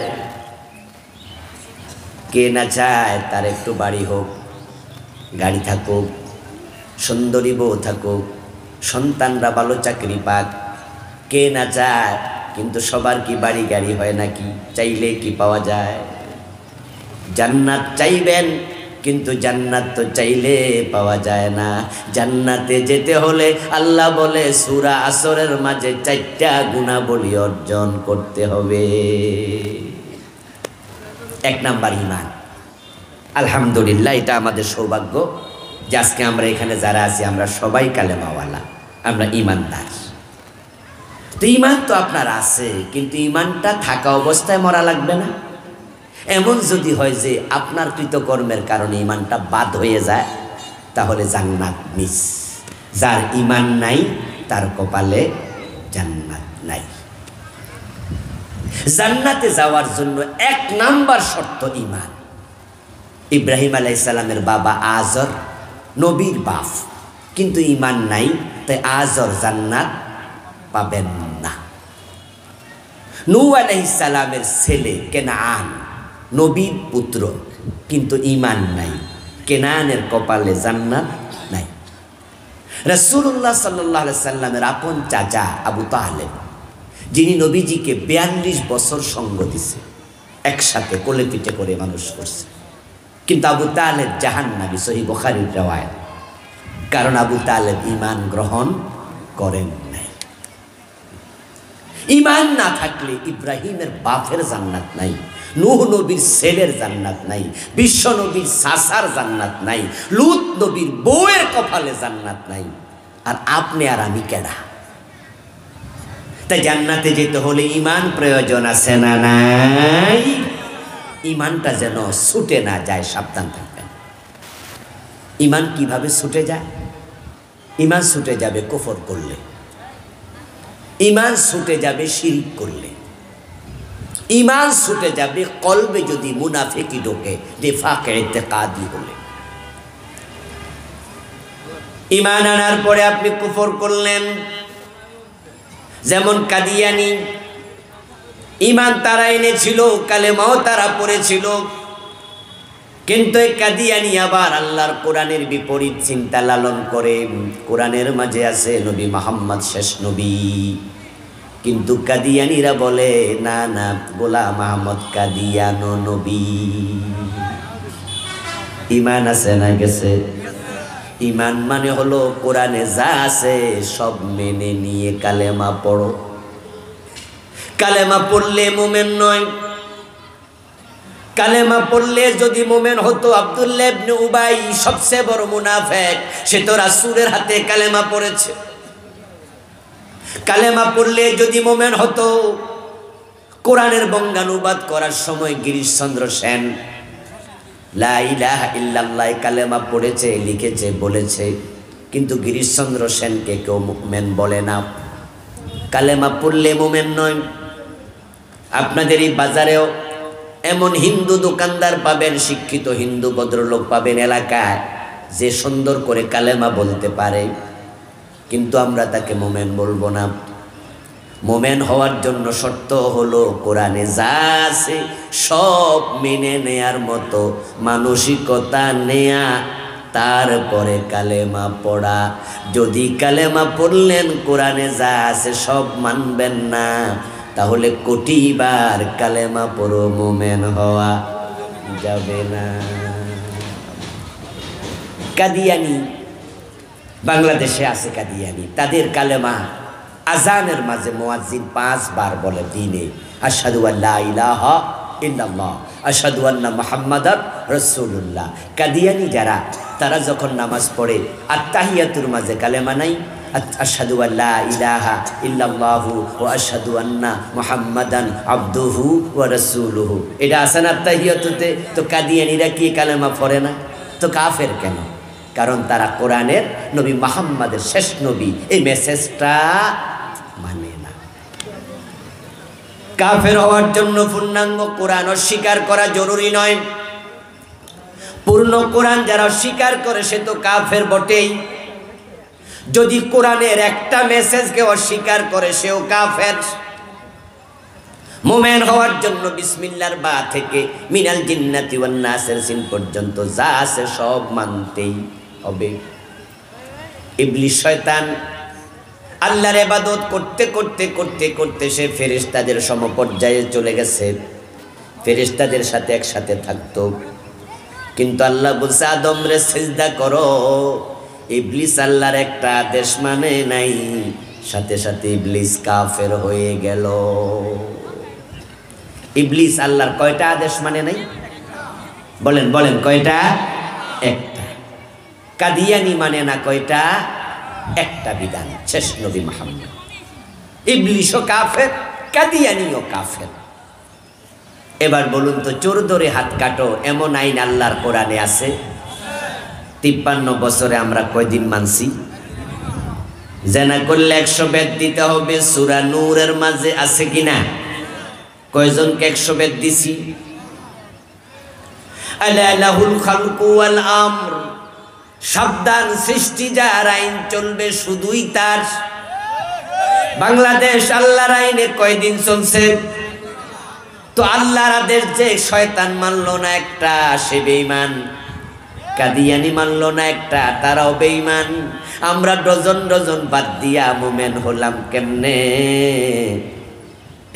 কে না চায় তার একটু বাড়ি হোক, গাড়ি থাকুক, সুন্দরী বউ থাকুক, সন্তানরা ভালো চাকরি পাক? কে না চায়? কিন্তু সবার কি বাড়ি গাড়ি হয় নাকি? চাইলে কি পাওয়া যায়? জান্নাত চাইবেন, কিন্তু জান্নাত তো চাইলে পাওয়া যায় না। জান্নাতে যেতে হলে আল্লাহ বলে সূরা আসরের মাঝে 4টা গুণাবলী অর্জন করতে হবে। 1 নাম্বার ঈমান। আলহামদুলিল্লাহ, এটা আমাদের সৌভাগ্য যে আজকে আমরা এখানে যারা আছি আমরা সবাই কালেমাওয়ালা, আমরা ঈমানদার। তো ঈমান তো আপনার আছে, কিন্তু ঈমানটা থাকা অবস্থায় মরা লাগবে না। এমন যদি হয় যে আপনার কৃতকর্মের কারণে ঈমানটা বাদ হয়ে যায়, তাহলে জান্নাত মিস। যার ঈমান নাই তার কপালে জান্নাত নাই। জান্নাতে যাওয়ার জন্য 1 নাম্বার শর্ত ঈমান। ইব্রাহিম আলাইহিস সালামের বাবা আজর নবীর বাপ, কিন্তু ঈমান নাই, তাই আজর জান্নাত পাবেন না। নূহ আলাইহিস সালামের ছেলে কেনান নবীর পুত্র, কিন্তু ঈমান নাই, কেনানের কপালে জান্নাত নাই। রাসূলুল্লাহ সাল্লাল্লাহু আলাইহি সাল্লামের আপন চাচা আবু তালেব, যিনি নবীজিকে 42 বছর সঙ্গ দিছে, একসাথে কোলে পিঠে করে মানুষ করছে, কিন্তু আবু তালেব জাহান্নামী, সহিহ বুখারীর riwayat। কারণ আবু তালেব ঈমান গ্রহণ করেন নাই। ঈমান না থাকলে ইব্রাহিমের বাপের জান্নাত নাই, নূহ নবীর ছেলের জান্নাত নাই, বিশ্ব নবীর চাচার জান্নাত নাই, লূত নবীর বউয়ের কপালে জান্নাত নাই। আর আপনি আর আমি কেডা? তাই জান্নাতে যেতে হলে ঈমান প্রয়োজন আছে না নাই? ঈমানটা যেন ছুটে না যায়, সাবধান থাকবেন। ঈমান কিভাবে ছুটে যায়? ঈমান ছুটে যাবে কুফর করলে, ঈমান ছুটে যাবে শিরক করলে, ঈমান ছুটে যাবে কলবে যদি মুনাফিকি ঢোকে, নিফাক ইতিকাদি হলে। ঈমান আনার পরে আপনি কুফর করলেন, যেমন কাদিয়ানি, ঈমান তারা এনেছিল, কালেমাও তারা পড়েছিল, কিন্তু এই কাদিয়ানি আবার আল্লাহর কোরআনের বিপরীত চিন্তা লালন করে। কোরআনের মাঝে আছে নবী মুহাম্মদ শেষ নবী, কিন্তু কাদিয়ানিরা বলে না না, গোলাম আহমদ কাদিয়ানো নবী। ঈমান আছে না গেছে? ঈমান মানে হলো কোরআনে যা আছে সব মেনে নিয়ে কালেমা পড়ো। কালেমা পড়লে মুমিন নয়, কালেমা পড়লে যদি মোমেন হতো, আব্দুল্লাহ ইবনে উবাই সবচেয়ে বড় মুনাফিক, সে তো রাসূলের হাতে কালেমা পড়েছে। কালেমা পড়লে যদি মোমেন হতো, কোরআনের বঙ্গানুবাদ করার সময় গিরিশচন্দ্র সেন লা ইলাহা ইল্লাল্লাহ কালেমা পড়েছে, লিখেছে, বলেছে, কিন্তু গিরিশচন্দ্র সেনকে কেউ মুমিন বলে না। কালেমা পড়লে মুমিন নয়। আপনাদের এই বাজারেও এমন হিন্দু দোকানদার পাবেন, শিক্ষিত হিন্দু ভদ্রলোক পাবেন এলাকায়, যে সুন্দর করে কালেমা বলতে পারে, কিন্তু আমরা তাকে মুমিন বলবো না। মুমিন হওয়ার জন্য শর্ত হলো কোরআনে যা আছে সব মেনে নেয়ার মতো মানসিকতা নেয়া, তারপরে কালেমা পড়া। যদি কালেমা পড়লেন কোরআনে যা আছে সব মানবেন না, তাহলে কোটিবার কালেমা পড়ো মুমিন হওয়া যাবে না। কাদিয়ানি বাংলাদেশে আছে, কাদিয়ানি, তাদের কালেমা আজানের মাঝে মুয়াজ্জিন 5 বার বলে দিনে, আশহাদু আল্লা ইলাহা ইল্লাল্লাহ আশহাদু আন্না মুহাম্মাদার রাসূলুল্লাহ। কাদিয়ানি যারা, তারা যখন নামাজ পড়ে আত্তাহিয়াতুর মাঝে কালেমা নাই, আশহাদু আল্লা ইলাহা ইল্লাল্লাহু ওয়া আশহাদু আন্না মুহাম্মাদান আবদুহু ওয়া রাসূলুহু, এটা আছে না আত্তাহিয়াতুতে। তো কাদিয়ানিরা কি কালেমা পড়ে না? তো কাফের কেন? কারণ তারা কোরআনের নবী মুহাম্মাদের শেষ নবী, এই মেসেজটা মানে না। কাফের হওয়ার জন্য পূর্ণাঙ্গ কোরআন অস্বীকার করা জরুরি নয়। পূর্ণ কোরআন যারা অস্বীকার করে সে তো কাফের বটেই। যদি কোরআনের একটা মেসেজকে অস্বীকার করে সেও কাফের। মুমিন হওয়ার জন্য বিসমিল্লাহর বা থেকে মিনাল জিন্নাতি ওয়ান নাসের সিন পর্যন্ত যা আছে সব মানতেই হবে। ইবলিস শয়তান আল্লাহর ইবাদত করতে করতে করতে করতে সে ফেরেশতাদের সমপর্যায়ে চলে গেছে, ফেরেশতাদের সাথে একসাথে থাকতো, কিন্তু আল্লাহ বলছে আদমরে সিজদা করো। ইবলিস আল্লাহর একটা আদেশ মানে নাই, সাথে সাথে ইবলিস কাফের হয়ে গেল। ইবলিস আল্লাহর কয়টা আদেশ মানে নাই? বলেন বলেন, কয়টা? একটা। কাদিয়ানি মানে না কয়টা? একটা বিধান, শেষ নবী মুহাম্মদ। ইবলিসও কাফের, কাদিয়ানিও কাফের। এবার বলুন তো, চোর ধরে হাত কাটো এমন আইন আল্লাহর কোরআনে আছে? 53 বছরে আমরা কয়দিন মানছি? জেনা করলে 100 বেত দিতে হবে, সূরা নূরের মাঝে আছে কিনা? কয়জনকে 100 বেত দিছি? আলা লাহুল খালকু ওয়াল আমর, সাবধান, সৃষ্টি যার, আইন চলবে শুধুই তার। বাংলাদেশ আল্লাহর আইনে কয়দিন চলছে? তো আল্লাহর আদেশ যে শয়তান মানলো না একটা, সে বেঈমান। কাদিয়ানি মানলো না একটা, তারাও বেঈমান। আমরা ডজন ডজন বাদ দিয়া মুমিন হলাম কেমনে?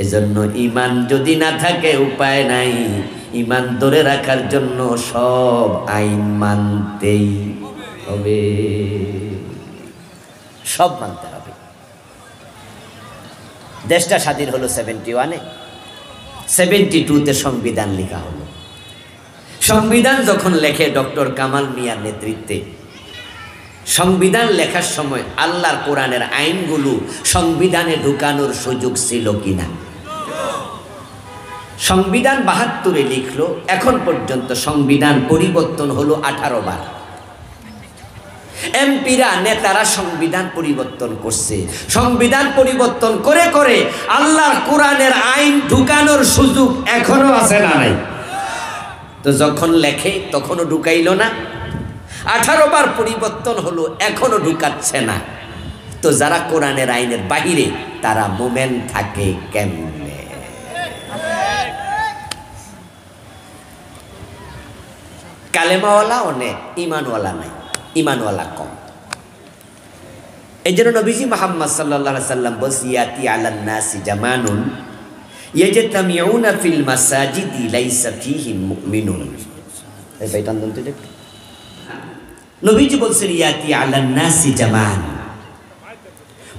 এজন্য ঈমান যদি না থাকে উপায় নাই। ঈমান ধরে রাখার জন্য সব আইন মানতেই হবে, সব মানতে হবে। দেশটা স্বাধীন হলো 71-এ, 72-তে সংবিধান লেখা হলো। সংবিধান যখন লেখে ডক্টর কামাল মিয়ার নেতৃত্বে, সংবিধান লেখার সময় আল্লাহর কোরআনের আইনগুলো সংবিধানে ঢুকানোর সুযোগ ছিল কিনা? সংবিধান 72-এ লিখলো, এখন পর্যন্ত সংবিধান পরিবর্তন হলো 18 বার। এমপিরা, নেতারা সংবিধান পরিবর্তন করছে। সংবিধান পরিবর্তন করে করে আল্লাহর কোরআনের আইন ঢুকানোর সুযোগ এখনো আছে না নাই? তো যখন লেখে তখনও ঢুকাইল না। 18 বার পরিবর্তন হলো, এখনো ঢুকাচ্ছে না। তো যারা কোরআনের আইনের বাহিরে, তারা মুমিন থাকে কেমনে? কালেমাওয়ালা অনেক, ঈমানওয়ালা নাই, ঈমানওয়ালা কম। এই জন্য নবীজি মুহাম্মদ সাল্লাল্লাহু আলাইহি সাল্লাম বলছি, ইয়াতি আলান নাসি জামানুন ইয়াজতামিউনা ফিল মাসাজিদি লাইসা ফীহিম মুমিনুন। এই বাইটান দন্তে দেখ, নবীজি বলছেন ইয়াতি আলান নাসি জামান,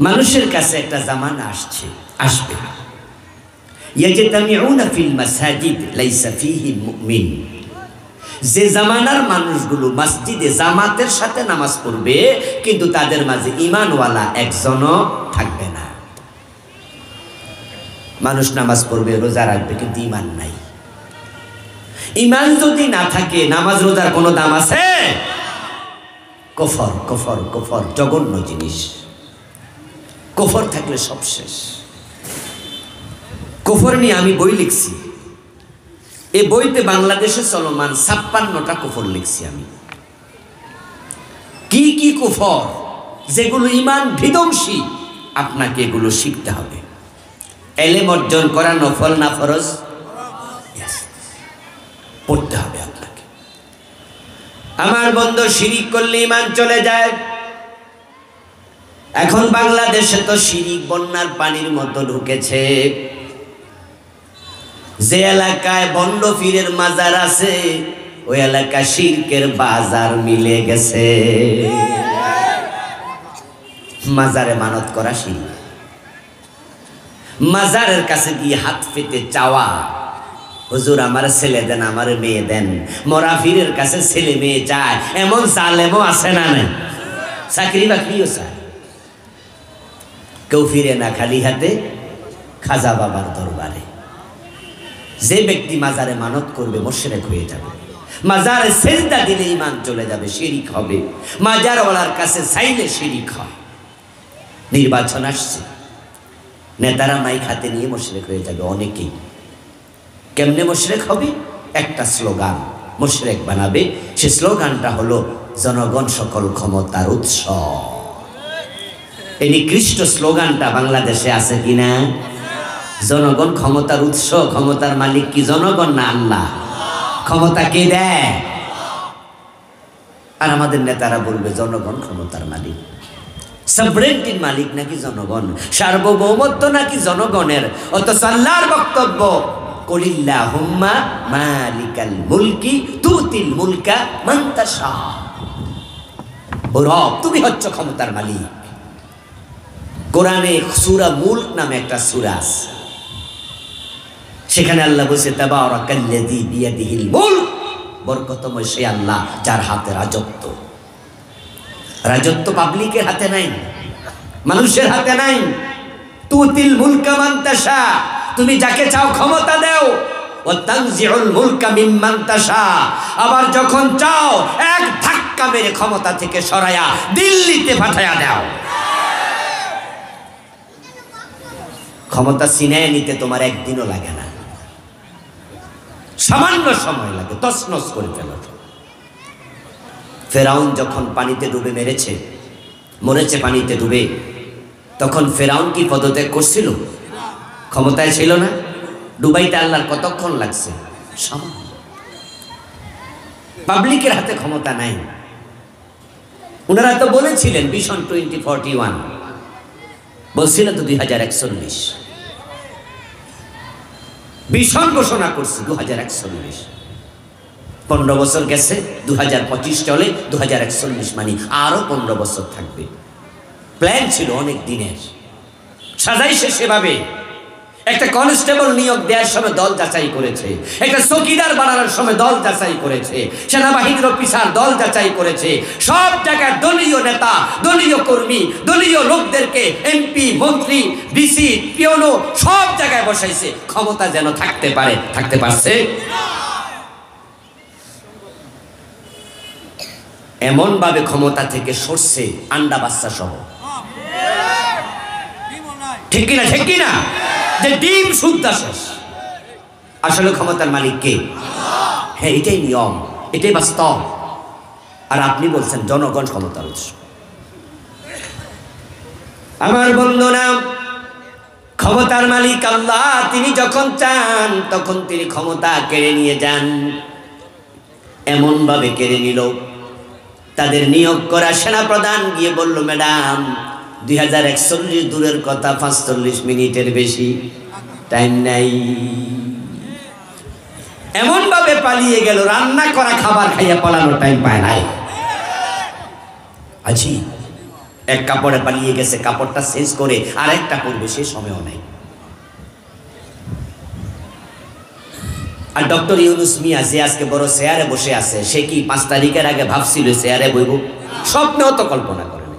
মানুষের কাছে একটা জামানা আসছে, আসবে। ইয়াজতামিউনা ফিল মাসাজিদ লাইসা ফীহি মুমিন। যে জামানার মানুষগুলো মসজিদে জামাতের সাথে নামাজ পড়বে কিন্তু তাদের মাঝে ঈমানওয়ালা একজনও থাকবে না। মানুষ নামাজ পড়বে, রোজা রাখবে, কিন্তু ঈমান নাই। ঈমান যদি না থাকে নামাজ রোজার কোনো দাম আছে? কুফর, কুফর, কুফর জঘন্য জিনিস। কুফর থাকলে সব শেষ। কুফর নিয়ে আমি বই লিখছি। এই বইতে বাংলাদেশে চলমান 56টা কুফর লিখছি আমি। কি কি কুফর যেগুলো ঈমান বিধ্বংসী, আপনাকে এগুলো শিখতে হবে। ইলম অর্জন করা নফল না ফরজ? পড়তে হবে আপনাকে। আমার বন্ধু, শিরিক করলে ঈমান চলে যায়। এখন বাংলাদেশে তো শিরিক বন্যার পানির মতো ঢুকেছে। যে এলাকায় বন্ড পীরের মাজার আছে ওই এলাকায় শিরকের বাজার মিলে গেছে। মাজারে মানত করা শিরক। মাজারের কাছে গিয়ে হাত পেতে চাওয়া, হুজুর আমার ছেলে দেন, আমার মেয়ে দেন। মরা পীরের কাছে ছেলে মেয়ে চায়, এমন জালেমও আছে না? না, চাকরি বাকরিও চায়। কেউ ফিরে না খালি হাতে খাজা বাবার দরবারে। যে ব্যক্তি মাজারে মানত করবে মুশরিক হয়ে যাবে। মাজারে সেজদা দিলে ঈমান চলে যাবে, শিরিক হবে। মাজারওয়ালার কাছে চাইলে শিরিক হয়। নির্বাচন আসছে, নেতারা মাইক হাতে নিয়ে মুশরিক হয়ে যাবে অনেকেই। কেমনে মুশরিক হবে? একটা স্লোগান মুশরিক বানাবে। সে স্লোগানটা হলো জনগণ সকল ক্ষমতার উৎস। এই নিকৃষ্ট স্লোগানটা বাংলাদেশে আছে কিনা? জনগণ ক্ষমতার উৎস। ক্ষমতার মালিক কি জনগণ না আল্লাহ? ক্ষমতা কে দেয়? আর আমাদের নেতারা বলবে জনগণ ক্ষমতার মালিক। সভরেন্টির মালিক নাকি জনগণ, সার্বভৌমত্ব নাকি জনগণের। অথচ আল্লাহর বক্তব্য কুলিল্লাহুম্মা মালিকাল মুলকি তুতিল মুলকা মান তাশা। ও রব, তুমি হচ্ছ ক্ষমতার মালিক। কোরআনে সূরা মুলক নামে একটা সূরা আছে, সেখানে আল্লাহ বলছে তাবারাকাল্লাযী বিয়াদিহিল মুলক। বরকতময় সেই আল্লাহ যার হাতে রাজত্ব। রাজত্ব পাবলিকের হাতে নাই, মানুষের হাতে নাই। তুতিল মুলকা মান তাশা, তুমি যাকে চাও ক্ষমতা দাও। ও তানজিউল মুলকা মিম্মান তাশা, আবার যখন চাও এক ধাক্কা মেরে ক্ষমতা থেকে সরায়া দিল্লিতে পাঠায়া দাও। ক্ষমতা ছিনিয়ে নিতে তোমার একদিনও লাগে না, সামান্য সময় লাগে, তছনছ করে ফেলো। ফেরাউন যখন পানিতে ডুবে মরেছে পানিতে ডুবে, তখন ফেরাউন কি পদত্যাগ করছিল? ক্ষমতায় ছিল না। ডুবাইতে আল্লাহর কতক্ষণ লাগছে? সামান্য। পাবলিকের হাতে ক্ষমতা নাই। ওনারা তো বলেছিলেন ভিশন 2041, বলছিল তো 2041 ভিশন ঘোষণা করছে 2041। 15 বছর গেছে, 2025 চলে, 2041 মানে আরো 15 বছর থাকবে। প্ল্যান ছিল অনেক দিনের, সাজাইছে সেভাবে। একটা কনস্টেবল নিয়োগ দেওয়ার সময় দল যাচাই করেছে, একটা চৌকিদার বানানোর সময় দল যাচাই করেছে, সেনাবাহিনীর অফিসার দল যাচাই করেছে। সব জায়গায় দলীয় নেতা, দলীয় কর্মী, দলীয় লোকদেরকে এমপি, মন্ত্রী, ডিসি, পিওনো সব জায়গায় বসাইছে, ক্ষমতা যেন থাকতে পারে। থাকতে পারছে? এমন ভাবে ক্ষমতা থেকে সরছে আন্ডা বাচ্চা সহ। ঠিক কিনা? ঠিক কিনা? যে ডিম শুদ্ধ শেষ। আসলে ক্ষমতার মালিক কে? হ্যাঁ, এটাই নিয়ম, এটাই বাস্তব। আর আপনি বলছেন জনগণ ক্ষমতার উৎস। আমার বন্ধুরা, ক্ষমতার মালিক আল্লাহ। তিনি যখন চান তখন তিনি ক্ষমতা কেড়ে নিয়ে যান। এমন ভাবে কেড়ে নিল, তাদের নিয়োগ করা সেনাপ্রধান গিয়ে বলল, ম্যাডাম 2041 দূরের কথা, 45 মিনিটের বেশি টাইম নাই। এমন ভাবে পালিয়ে গেল, রান্না করা খাবার খাইয়া পালানোর টাইম পায় নাই। আছি এক কাপড়ে পালিয়ে গেছে, কাপড়টা চেঞ্জ করে আরেকটা পরবে, সে সময়ও নাই। আর ডক্টর ইউনুস মিয়া যে আজকে বড় চেয়ারে বসে আছে, সে কি 5 তারিখের আগে ভাবছিল চেয়ারে বইব? স্বপ্নেও তো কল্পনা করেন,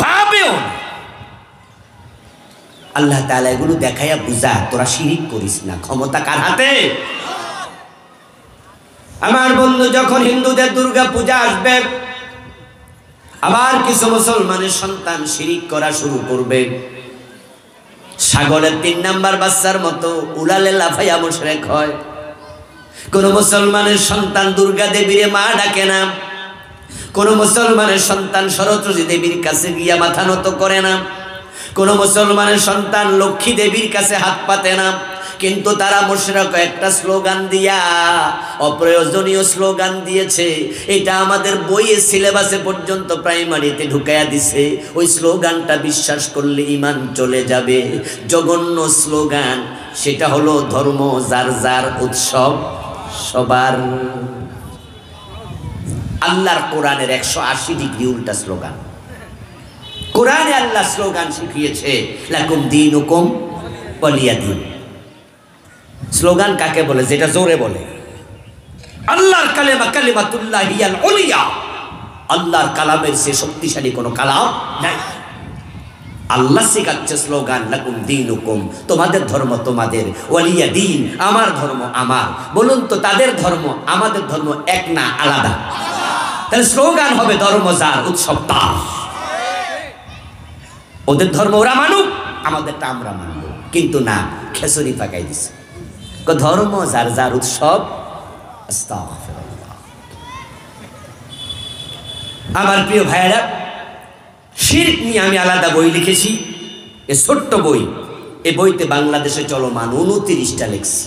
ভাবেও না। আল্লাহ তাআলা এগুলো দেখাইয়া বুঝা, তোরা শিরিক করিস না, ক্ষমতা কার হাতে? আমার বন্ধু, যখন হিন্দুদের দুর্গা পূজা আসবে, আবার কিছু মুসলমানের সন্তান শিরিক করা শুরু করবে, ছাগলের 3 নাম্বার বাচ্চার মতো উলালে লাফাইয়া মুশরিক হয়। কোন মুসলমানের সন্তান দুর্গা দেবীরে মা ডাকে না, কোন মুসলমানের সন্তান সরস্বতী দেবীর কাছে গিয়া মাথা নত করে না, কোন মুসলমানের সন্তান লক্ষ্মী দেবীর কাছে হাত পাতে না। কিন্তু তারা মুশরিক একটা স্লোগান দিয়া, অপ্রয়োজনীয় স্লোগান দিয়েছে। এটা আমাদের বইয়ে সিলেবাসে পর্যন্ত প্রাইমারিতে ঢুকাইয়া দিছে। ওই স্লোগানটা বিশ্বাস করলে ঈমান চলে যাবে। জঘন্য স্লোগান, সেটা হলো ধর্ম যার যার, উৎসব সবার। আল্লাহর কোরআনের 180 ডিগ্রি উল্টা স্লোগান। কোরআনে আল্লাহ স্লোগান শিখিয়েছে, লাকুম দীনুকুম ওয়ালিয়া দীন। স্লোগান কাকে বলে? যেটা জোরে বলে। আল্লাহর কালেমা কালিমাতুল্লাহ হিয়াল উলিয়া। আল্লাহর কালামের সে শক্তিশালী কোনো কালাম নাই। আল্লাহ শিখাচ্ছে স্লোগান, লাকুম দীনুকুম, তোমাদের ধর্ম তোমাদের, ওয়ালিয়া দীন, আমার ধর্ম আমার। বলুন তো, তাদের ধর্ম আমাদের ধর্ম এক না আলাদা? তাহলে স্লোগান হবে ধর্ম যার, উৎসব তার। ওদের ধর্ম ওরা মানুক, আমাদেরটা আমরা মানব। কিন্তু না, খেসরি পাকাই দিছে, ধর্ম যার যার, উৎসব। আস্তাগফিরুল্লাহ। আমার প্রিয় ভাইয়েরা, শিরক নিয়ে আমি আলাদা বই লিখেছি, এ ছোট্ট বই। এই বইতে বাংলাদেশে চলমান 29টা লিখছি।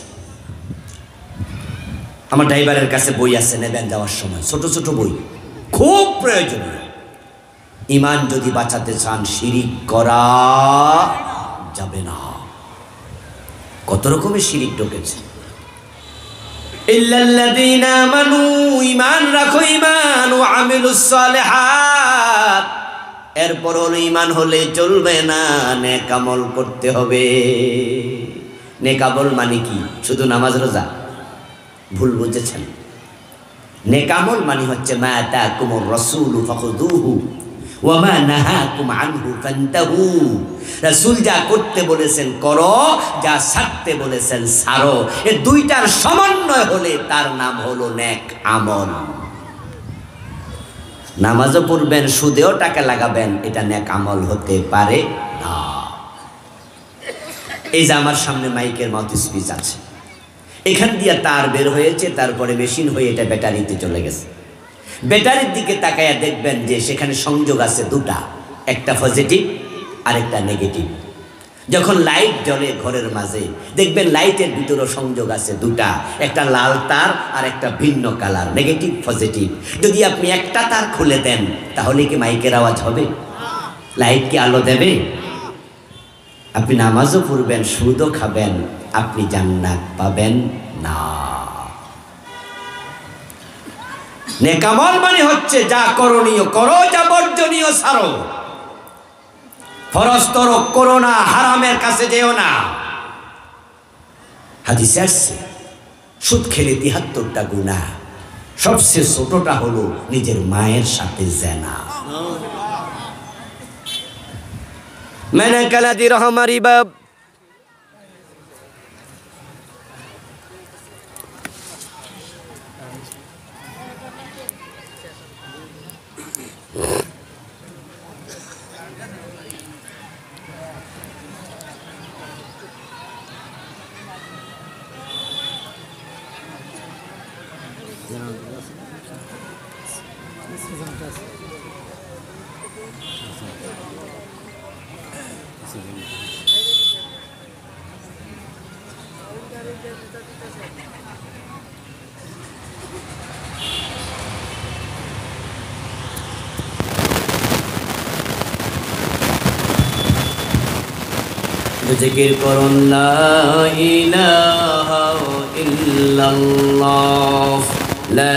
আমার ড্রাইভারের কাছে বই আছে, নেবেন যাওয়ার সময়। ছোট ছোট বই, খুব প্রয়োজনীয়। ঈমান যদি বাঁচাতে চান, শিরিক করা যাবে না। কত রকমের শিরিক ঢুকেছে। ইল্লাল্লাযীনা আমানু, ঈমান রাখো, ঈমান, ওয়া আমিলুস সালিহাত। এরপর হলো ঈমান হলে চলবে না, নেক আমল করতে হবে। নেক আমল মানে কি? শুধু নামাজ রোজা? ভুল বুঝেছেন। নেক আমল মানে হচ্ছে মা আতাকুমুর রাসূলু ফাখুযুহু ওয়া মা নাহাকুম আনহু ফান্তাহু। রাসূল যা করতে বলেছেন করো, যা ছাড়তে বলেছেন ছাড়ো। এই দুইটার সমন্বয় হলে তার নাম হলো নেক আমল। নামাজও পড়বেন, সুদেও টাকা লাগাবেন, এটা নেক আমল হতে পারে না। এই যে আমার সামনে মাইকের মাউথ স্পিচ আছে, এখান দিয়ে তার বের হয়েছে, তারপরে মেশিন হয়ে এটা ব্যাটারিতে চলে গেছে। ব্যাটারির দিকে তাকায়া দেখবেন যে সেখানে সংযোগ আছে দুটা, একটা পজিটিভ আর একটা নেগেটিভ। যখন লাইট জ্বলে ঘরের মাঝে, দেখবেন লাইটের ভিতরেও সংযোগ আছে দুটা, একটা লাল তার আর একটা ভিন্ন কালার, নেগেটিভ পজিটিভ। যদি আপনি একটা তার খুলে দেন, তাহলে কি মাইকের আওয়াজ হবে? লাইট কি আলো দেবে? আপনি নামাজও পড়বেন, সুদও খাবেন, আপনি জান্নাত পাবেন না। নেক আমল মানে হচ্ছে যা করণীয় করো, যা বর্জনীয় ছাড়ো। ফরজ তরক করো না, হারামের কাছে যেও না। হাদিসে আসছে, সুদ খেলে 73টা গুনাহ, সবচেয়ে ছোটটা হলো নিজের মায়ের সাথে জেনা। मैंने कला दी रहा हमारी बाप जिक्र करो ला इलाहा इल्लल्लाह, ला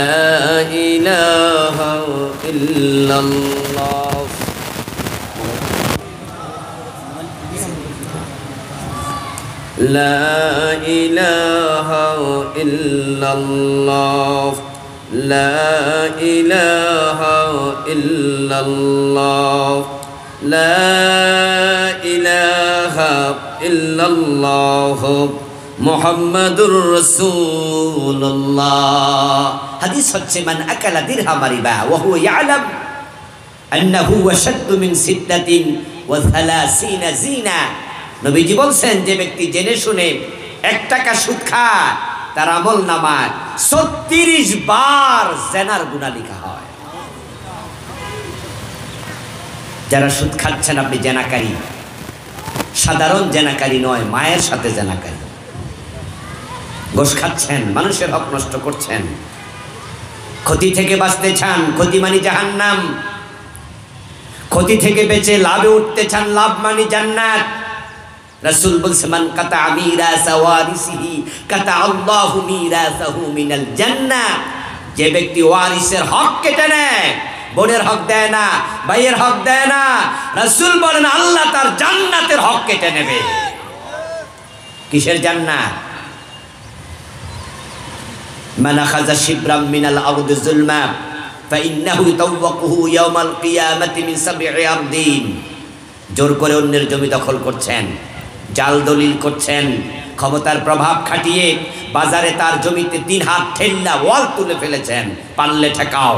इलाहा इल्लल्लाह। লা ইলাহা ইল্লাল্লাহ লা ইলাহা ইল্লাল্লাহ লা ইলাহা ইল্লাল্লাহ মুহাম্মাদুর রাসূলুল্লাহ। হাদিস হচ্ছে মান আকালা দিরহাম রিবা ওয়া হুয়া ইয়ালাম আন্নাহু আশাদ্দু মিন সিত্তাতিন ওয়া সালাসিনা জিনা। নবীজি বলছেন যে ব্যক্তি জেনে শুনে 1 টাকা সুদ খায় তার আমল নামায় 36 বার জিনার গুনাহ লেখা হয়। যারা সুদ খাচ্ছেন আপনি জেনাকারী, সাধারণ জেনাকারী নয়, মায়ের সাথে জেনাকারী। ঘুষ খাচ্ছেন, মানুষের হক নষ্ট করছেন, ক্ষতি থেকে বাঁচতে চান, ক্ষতি মানে জাহান্নাম। ক্ষতি থেকে বেঁচে লাভে উঠতে চান, লাভ মানে জান্নাত। রাসূল বলছে মান কাতা মিরাসা ওয়ারিসিহি কাতা আল্লাহু মিরাসাহু মিনাল জান্নাহ। যে ব্যক্তি ওয়ারিসের হক কেটে নেয়, বোনের হক দেয় না, ভাইয়ের হক দেয় না, রাসূল বলেন আল্লাহ তার জান্নাতের হক কেটে নেবে। কিসের জান্নাত? মান আখাযা শিবরাম মিনাল আরদি যুলমা ফাইন্নাহু তাওয়াক্কুহু ইয়াওমাল কিয়ামাতি মিন সাবঈ আরদিন। জোর করে অন্যের জমি দখল করছেন, জাল দলিল করছেন, ক্ষমতার প্রভাব খাটিয়ে বাজারে তার জমিতে 3 হাত ঠেল্লা ওয়াল তুলে ফেলেছেন, পারলে ঠেকাও,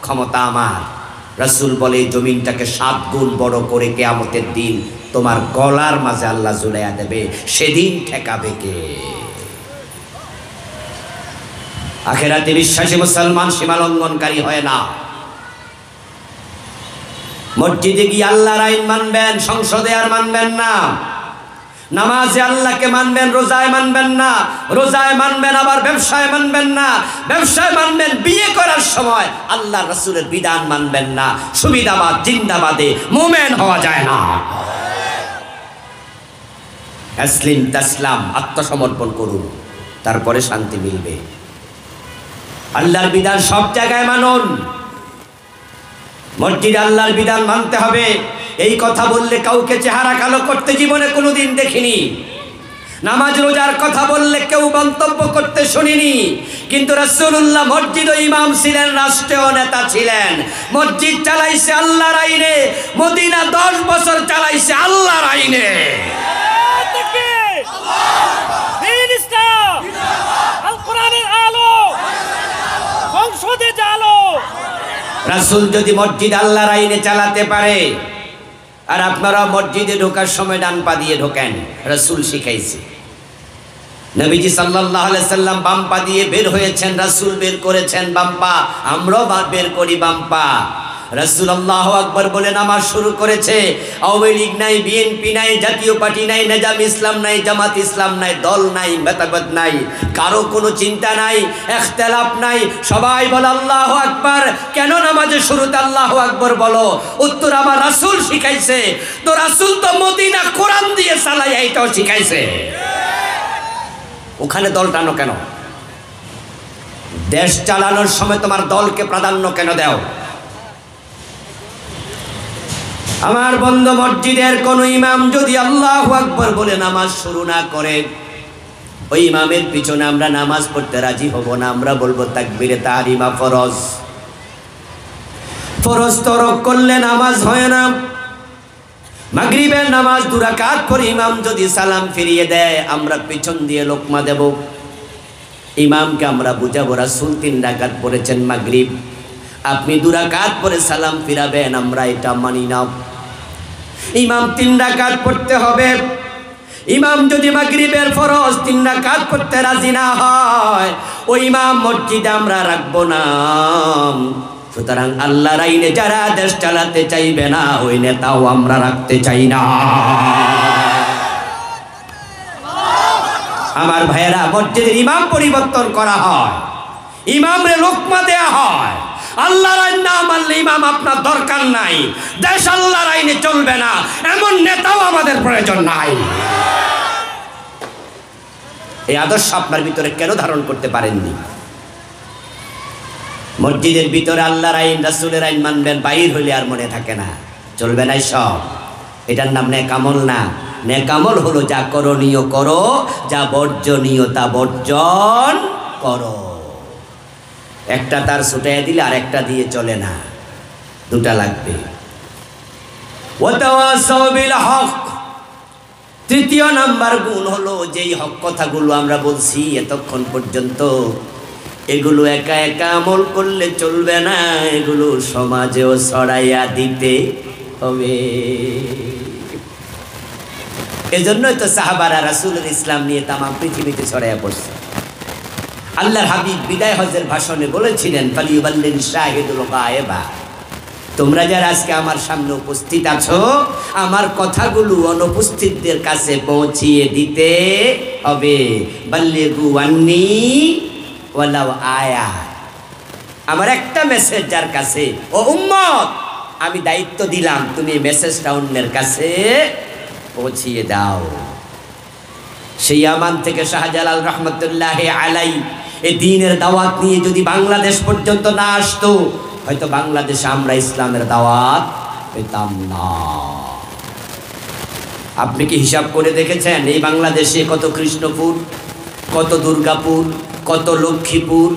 ক্ষমতা আমার। রাসূল বলে জমিনটাকে 7 গুণ বড় করে কিয়ামতের দিন তোমার গলার মাঝে আল্লাহ ঝুলাইয়া দেবে, সেদিন ঠেকাবে কে? আখিরাতে বিশ্বাসী মুসলমান সীমা লঙ্ঘনকারী হয় না। মসজিদে গিয়ে আল্লাহর আইন মানবেন, সংসদে আর মানবেন না। নামাজে আল্লাহকে মানবেন, রোজায় মানবেন না। রোজায় মানবেন আবার ব্যবসায় মানবেন না। ব্যবসায় মানবেন, বিয়ে করার সময় আল্লাহ রাসূলের বিধান মানবেন না। সুবিধাবাদ জিন্দাবাদে মুমিন হওয়া যায় না। আসলিম তাসলাম, আত্মসমর্পণ করুন, তারপরে শান্তি মিলবে। আল্লাহর বিধান সব জায়গায় মানুন। মসজিদে আল্লাহর বিধান মানতে হবে। এই কথা বললে কাউকে চেহারা কালো করতে জীবনে কোনোদিন দেখিনি। নামাজ রোজার কথা বললে কেউ মন্তব্য করতে শুনিনি। কিন্তু রাসূলুল্লাহ মসজিদ ও ইমাম ছিলেন, রাষ্ট্রীয় নেতা ছিলেন। মসজিদ চালাইছে আল্লাহর আইনে, মদিনা 10 বছর চালাইছে আল্লাহর আইনে। রাসূল যদি মসজিদ আল্লাহর আইনে চালাতে পারে, আর আপনারা মসজিদে ঢোকার সময় ডান পা দিয়ে ঢোকেন, রাসূল শিখাইছে। নবীজি সাল্লাল্লাহু আলাইহি সাল্লাম বাম পা দিয়ে বের হয়েছেন, রাসূল বের করেছেন বাম পা, আমরাও বের করি বাম পা। রাসূল আল্লাহু আকবার বলে নামাজ শুরু করেছে। আওয়ামী লীগ নাই, বিএনপি নাই, জাতীয় পার্টি নাই, নিজাম ইসলাম নাই, জামাত ইসলাম নাই, দল নাই, মতবাদ নাই, কারো কোনো চিন্তা নাই, ইখতিলাফ নাই, সবাই বলে আল্লাহু আকবার। কেন নামাজের শুরুতে আল্লাহু আকবার বলো? উত্তর আমার রাসূল শিখাইছে। তো রাসূল তো মদিনা কোরআন দিয়ে চালায়, এইটাও শিখাইছে। ওখানে দল টানো কেন? দেশ চালানোর সময় তোমার দলকে প্রাধান্য কেন দাও? আমার বন্ধু, মসজিদের কোন ইমাম যদি আল্লাহু আকবার বলে নামাজ শুরু না করে, ওই ইমামের পিছনে আমরা নামাজ পড়তে রাজি হব না। আমরা বলবো তাকবীরে তাহরিমা ফরজ। ফরজ তরক করলে নামাজ হয় না। মাগরিবের নামাজ 2 রাকাত পড়ে ইমাম যদি সালাম ফিরিয়ে দেয়, আমরা পিছন দিয়ে লোকমা দেব। ইমামকে আমরা বুঝাবো রাসূল 3 রাকাত পড়েছেন মাগরিব, আপনি 2 রাকাত পরে সালাম ফিরাবেন, আমরা এটা মানি না। ইমাম 3 রাকাত পড়তে হবে। ইমাম যদি মাগরিবের ফরজ 3 রাকাত পড়তে রাজি না হয়, ওই ইমাম মসজিদে আমরা রাখবো না। সুতরাং আল্লাহর আইনে যারা দেশ চালাতে চাইবে না, ওই নেতাও আমরা রাখতে চাই না। আমার ভাইয়েরা, মসজিদের ইমাম পরিবর্তন করা হয়, ইমামরে লোকমা দেয়া হয়। আল্লাহর আইন না মানলে ইমাম আপনার দরকার নাই। দেশ আল্লাহর আইনে চলবে না, এমন নেতাও আমাদের প্রয়োজন নাই। এই আদর্শ আপনার ভিতরে কেন ধারণ করতে পারেননি? মসজিদের ভিতরে আল্লাহর আইন, রাসূলের আইন মানবেন, বাইর হইলে আর মনে থাকে না, চলবে না সব। এটার নাম নেক আমল না, নেকামল হলো যা করণীয় করো, যা বর্জনীয় তা বর্জন করো। একটা তার ছুটাইয়া দিলে আর একটা দিয়ে চলে না, দুটা লাগবে। ওয়াতাওয়াসাউ বিল হক, তৃতীয় নাম্বার গুণ হলো যেই হক কথাগুলো আমরা বলছি এতক্ষণ পর্যন্ত, এগুলো একা একা আমল করলে চলবে না, এগুলো সমাজেও ছড়াইয়া দিতে হবে। এজন্যই তো সাহাবারা রাসূলের ইসলাম নিয়ে তামাম পৃথিবীতে ছড়াইয়া পড়ছে। আল্লাহর হাবিব বিদায় হজের ভাষণে বলেছিলেন, ফালিউবাল্লিগ শাহিদুল গায়বা, তোমরা যারা আজকে আমার সামনে উপস্থিত আছো, আমার কথাগুলো অনুপস্থিতদের কাছে পৌঁছিয়ে দিতে হবে। বাল্লিগু আন্নী ওয়ালাউ আয়া, আমার একটা মেসেজ যার কাছে, ও উম্মত আমি দায়িত্ব দিলাম, তুমি মেসেজটা অন্যের কাছে পৌঁছিয়ে দাও। সেই আমান থেকে শাহজালাল রহমতুল্লাহ আলাই এই দ্বীনের দাওয়াত নিয়ে যদি বাংলাদেশ পর্যন্ত না আসতো, হয়তো বাংলাদেশে আমরা ইসলামের দাওয়াত পেতাম না। আপনি কি হিসাব করে দেখেছেন এই বাংলাদেশে কত কৃষ্ণপুর, কত দুর্গাপুর, কত লক্ষ্মীপুর,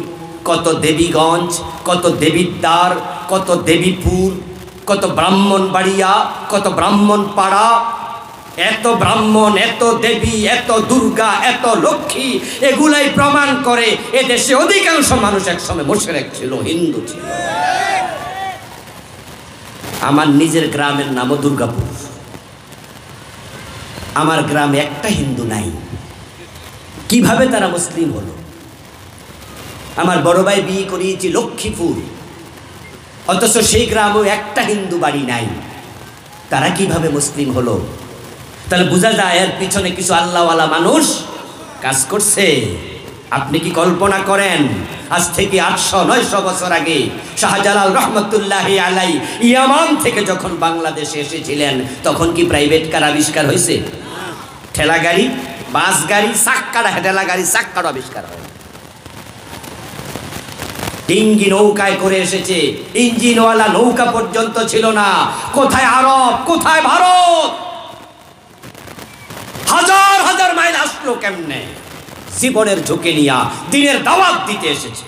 কত দেবীগঞ্জ, কত দেবীদ্বার, কত দেবীপুর, কত ব্রাহ্মণবাড়িয়া, কত ব্রাহ্মণপাড়া, এত ব্রাহ্মণ, এত দেবী, এত দুর্গা, এত লক্ষ্মী, এগুলাই প্রমাণ করে এদেশে অধিকাংশ মানুষ একসময় মুশরিক ছিল, হিন্দু ছিল। আমার নিজের গ্রামের নামও দুর্গাপুর, আমার গ্রামে একটা হিন্দু নাই। কিভাবে তারা মুসলিম হলো? আমার বড় ভাই বিয়ে করিয়েছি লক্ষ্মীপুর, অথচ সেই গ্রামেও একটা হিন্দু বাড়ি নাই। তারা কিভাবে মুসলিম হলো? তাহলে বোঝা যায় এর পিছনে কিছু আল্লাহওয়ালা মানুষ কাজ করছে। আপনি কি কল্পনা করেন আজ থেকে 800-900 বছর আগে শাহজালাল রহমতুল্লাহ আলাই ইয়ামান থেকে যখন বাংলাদেশে এসেছিলেন, তখন কি প্রাইভেট কার আবিষ্কার হয়েছে? ঠেলা গাড়ি, বাস গাড়ি, চাক্কাটা, ঠেলা গাড়ি চাক্কাটা আবিষ্কার হয়। ডিঙ্গি নৌকায় করে এসেছে, ইঞ্জিনওয়ালা নৌকা পর্যন্ত ছিল না। কোথায় আরব, কোথায় ভারত? হাজার হাজার মাইল আসলো কেমনে? জীবনের ঝুঁকি নিয়া দিনের দাওয়াত দিতে এসেছে।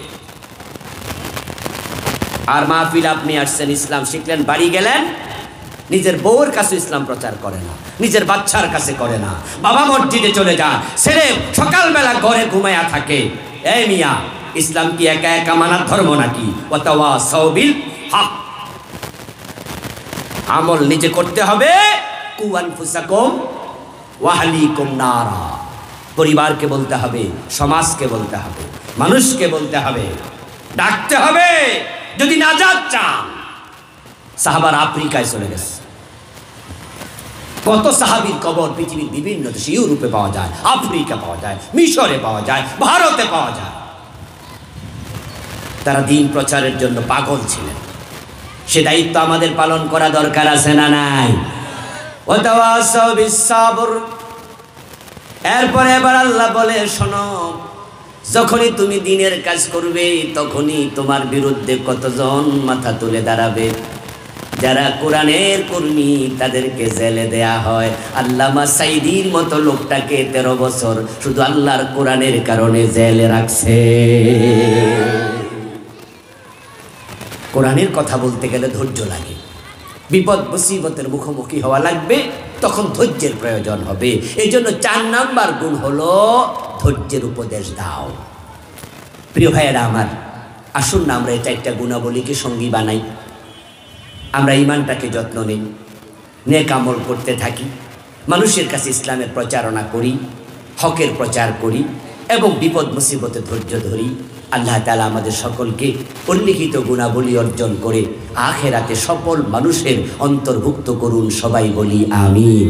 আর মাহফিল আপনি আসছেন, ইসলাম শিখলেন, বাড়ি গেলেন, নিজের বউর কাছে ইসলাম প্রচার করে না, নিজের বাচ্চার কাছে করে না। বাবা মসজিদে চলে যান, ছেলে সকালবেলা ঘরে ঘুমায়া থাকে। এই মিয়া, ইসলাম কি একা একা মানার ধর্ম নাকি? ওয়াতাওয়াসাউ বিল হক, আমল নিজে করতে হবে। কু আনফুসাকুম ওয়া আহলিকুম নারা, পরিবারকে বলতে হবে, সমাজকে বলতে হবে, মানুষকে বলতে হবে, ডাকতে হবে। যদি নাজাত চান, সাহাবার আফ্রিকায় চলে গেছে। কত সাহাবীর কবর পৃথিবীর বিভিন্ন দেশে, ইউরোপে পাওয়া যায়, আফ্রিকা পাওয়া যায়, মিশরে পাওয়া যায়, ভারতে পাওয়া যায়। তারা দ্বীন প্রচারের জন্য পাগল ছিলেন। সে দায়িত্ব আমাদের পালন করা দরকার আছে না নাই? ওয়াতাওয়াসাউ বিস সাবর। এরপরে এবার আল্লাহ বলে, শোনো, যখনই তুমি দ্বীনের কাজ করবে, তখনই তোমার বিরুদ্ধে কতজন মাথা তুলে দাঁড়াবে। যারা কোরআনের কর্মী তাদেরকে জেলে দেয়া হয়। আল্লামা সাইদির মতো লোকটাকে 13 বছর শুধু আল্লাহর কোরআনের কারণে জেলে রাখছে। কোরআনের কথা বলতে গেলে ধৈর্য লাগে, বিপদ মুসিবতের মুখোমুখি হওয়া লাগবে, তখন ধৈর্যের প্রয়োজন হবে। এই জন্য 4 নাম্বার গুণ হলো ধৈর্যের উপদেশ দাও। প্রিয় ভাইয়েরা আমার, আসুন না আমরা এই 4টা গুণাবলীকে সঙ্গী বানাই। আমরা ইমানটাকে যত্ন নিই, নেক আমল করতে থাকি, মানুষের কাছে ইসলামের প্রচারণা করি, হকের প্রচার করি এবং বিপদ মুসিবতে ধৈর্য ধরি। আল্লাহ তাআলা আমাদের সকলকে উল্লিখিত গুণাবলী অর্জন করে আখিরাতে সফল মানুষের অন্তর্ভুক্ত করুন। সবাই বলি আমিন।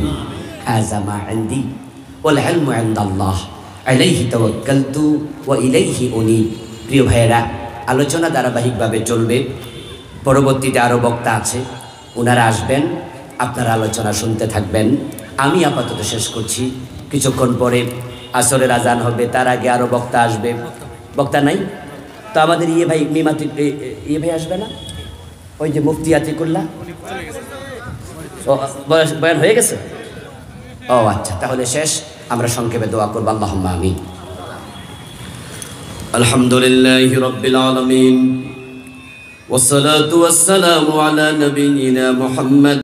হাযা মা ইনদি ওয়াল ইলমু ইনদাল্লাহ আলাইহি তাওয়াক্কালতু ওয়া ইলাইহি উনীব। প্রিয় ভাইয়েরা, আলোচনা ধারাবাহিকভাবে চলবে। পরবর্তীতে আরও বক্তা আছে, ওনারা আসবেন, আপনারা আলোচনা শুনতে থাকবেন। আমি আপাতত শেষ করছি। কিছুক্ষণ পরে আসরের আজান হবে, তার আগে আরও বক্তা আসবে। বক্তা নাই তো আমাদের ভাই মিমাতি ভাই আসবে না? ওই যে মুফতি আতিকুল্লাহ, বয়ান হয়ে গেছে? ও আচ্ছা, তাহলে শেষ। আমরা সংক্ষেপে দোয়া করব। আল্লাহুম্মা আমিন। আলহামদুলিল্লাহি রাব্বিল আলামিন ওয়াসসালাতু ওয়াসসালামু আলা নবিয়িনা মুহাম্মদ।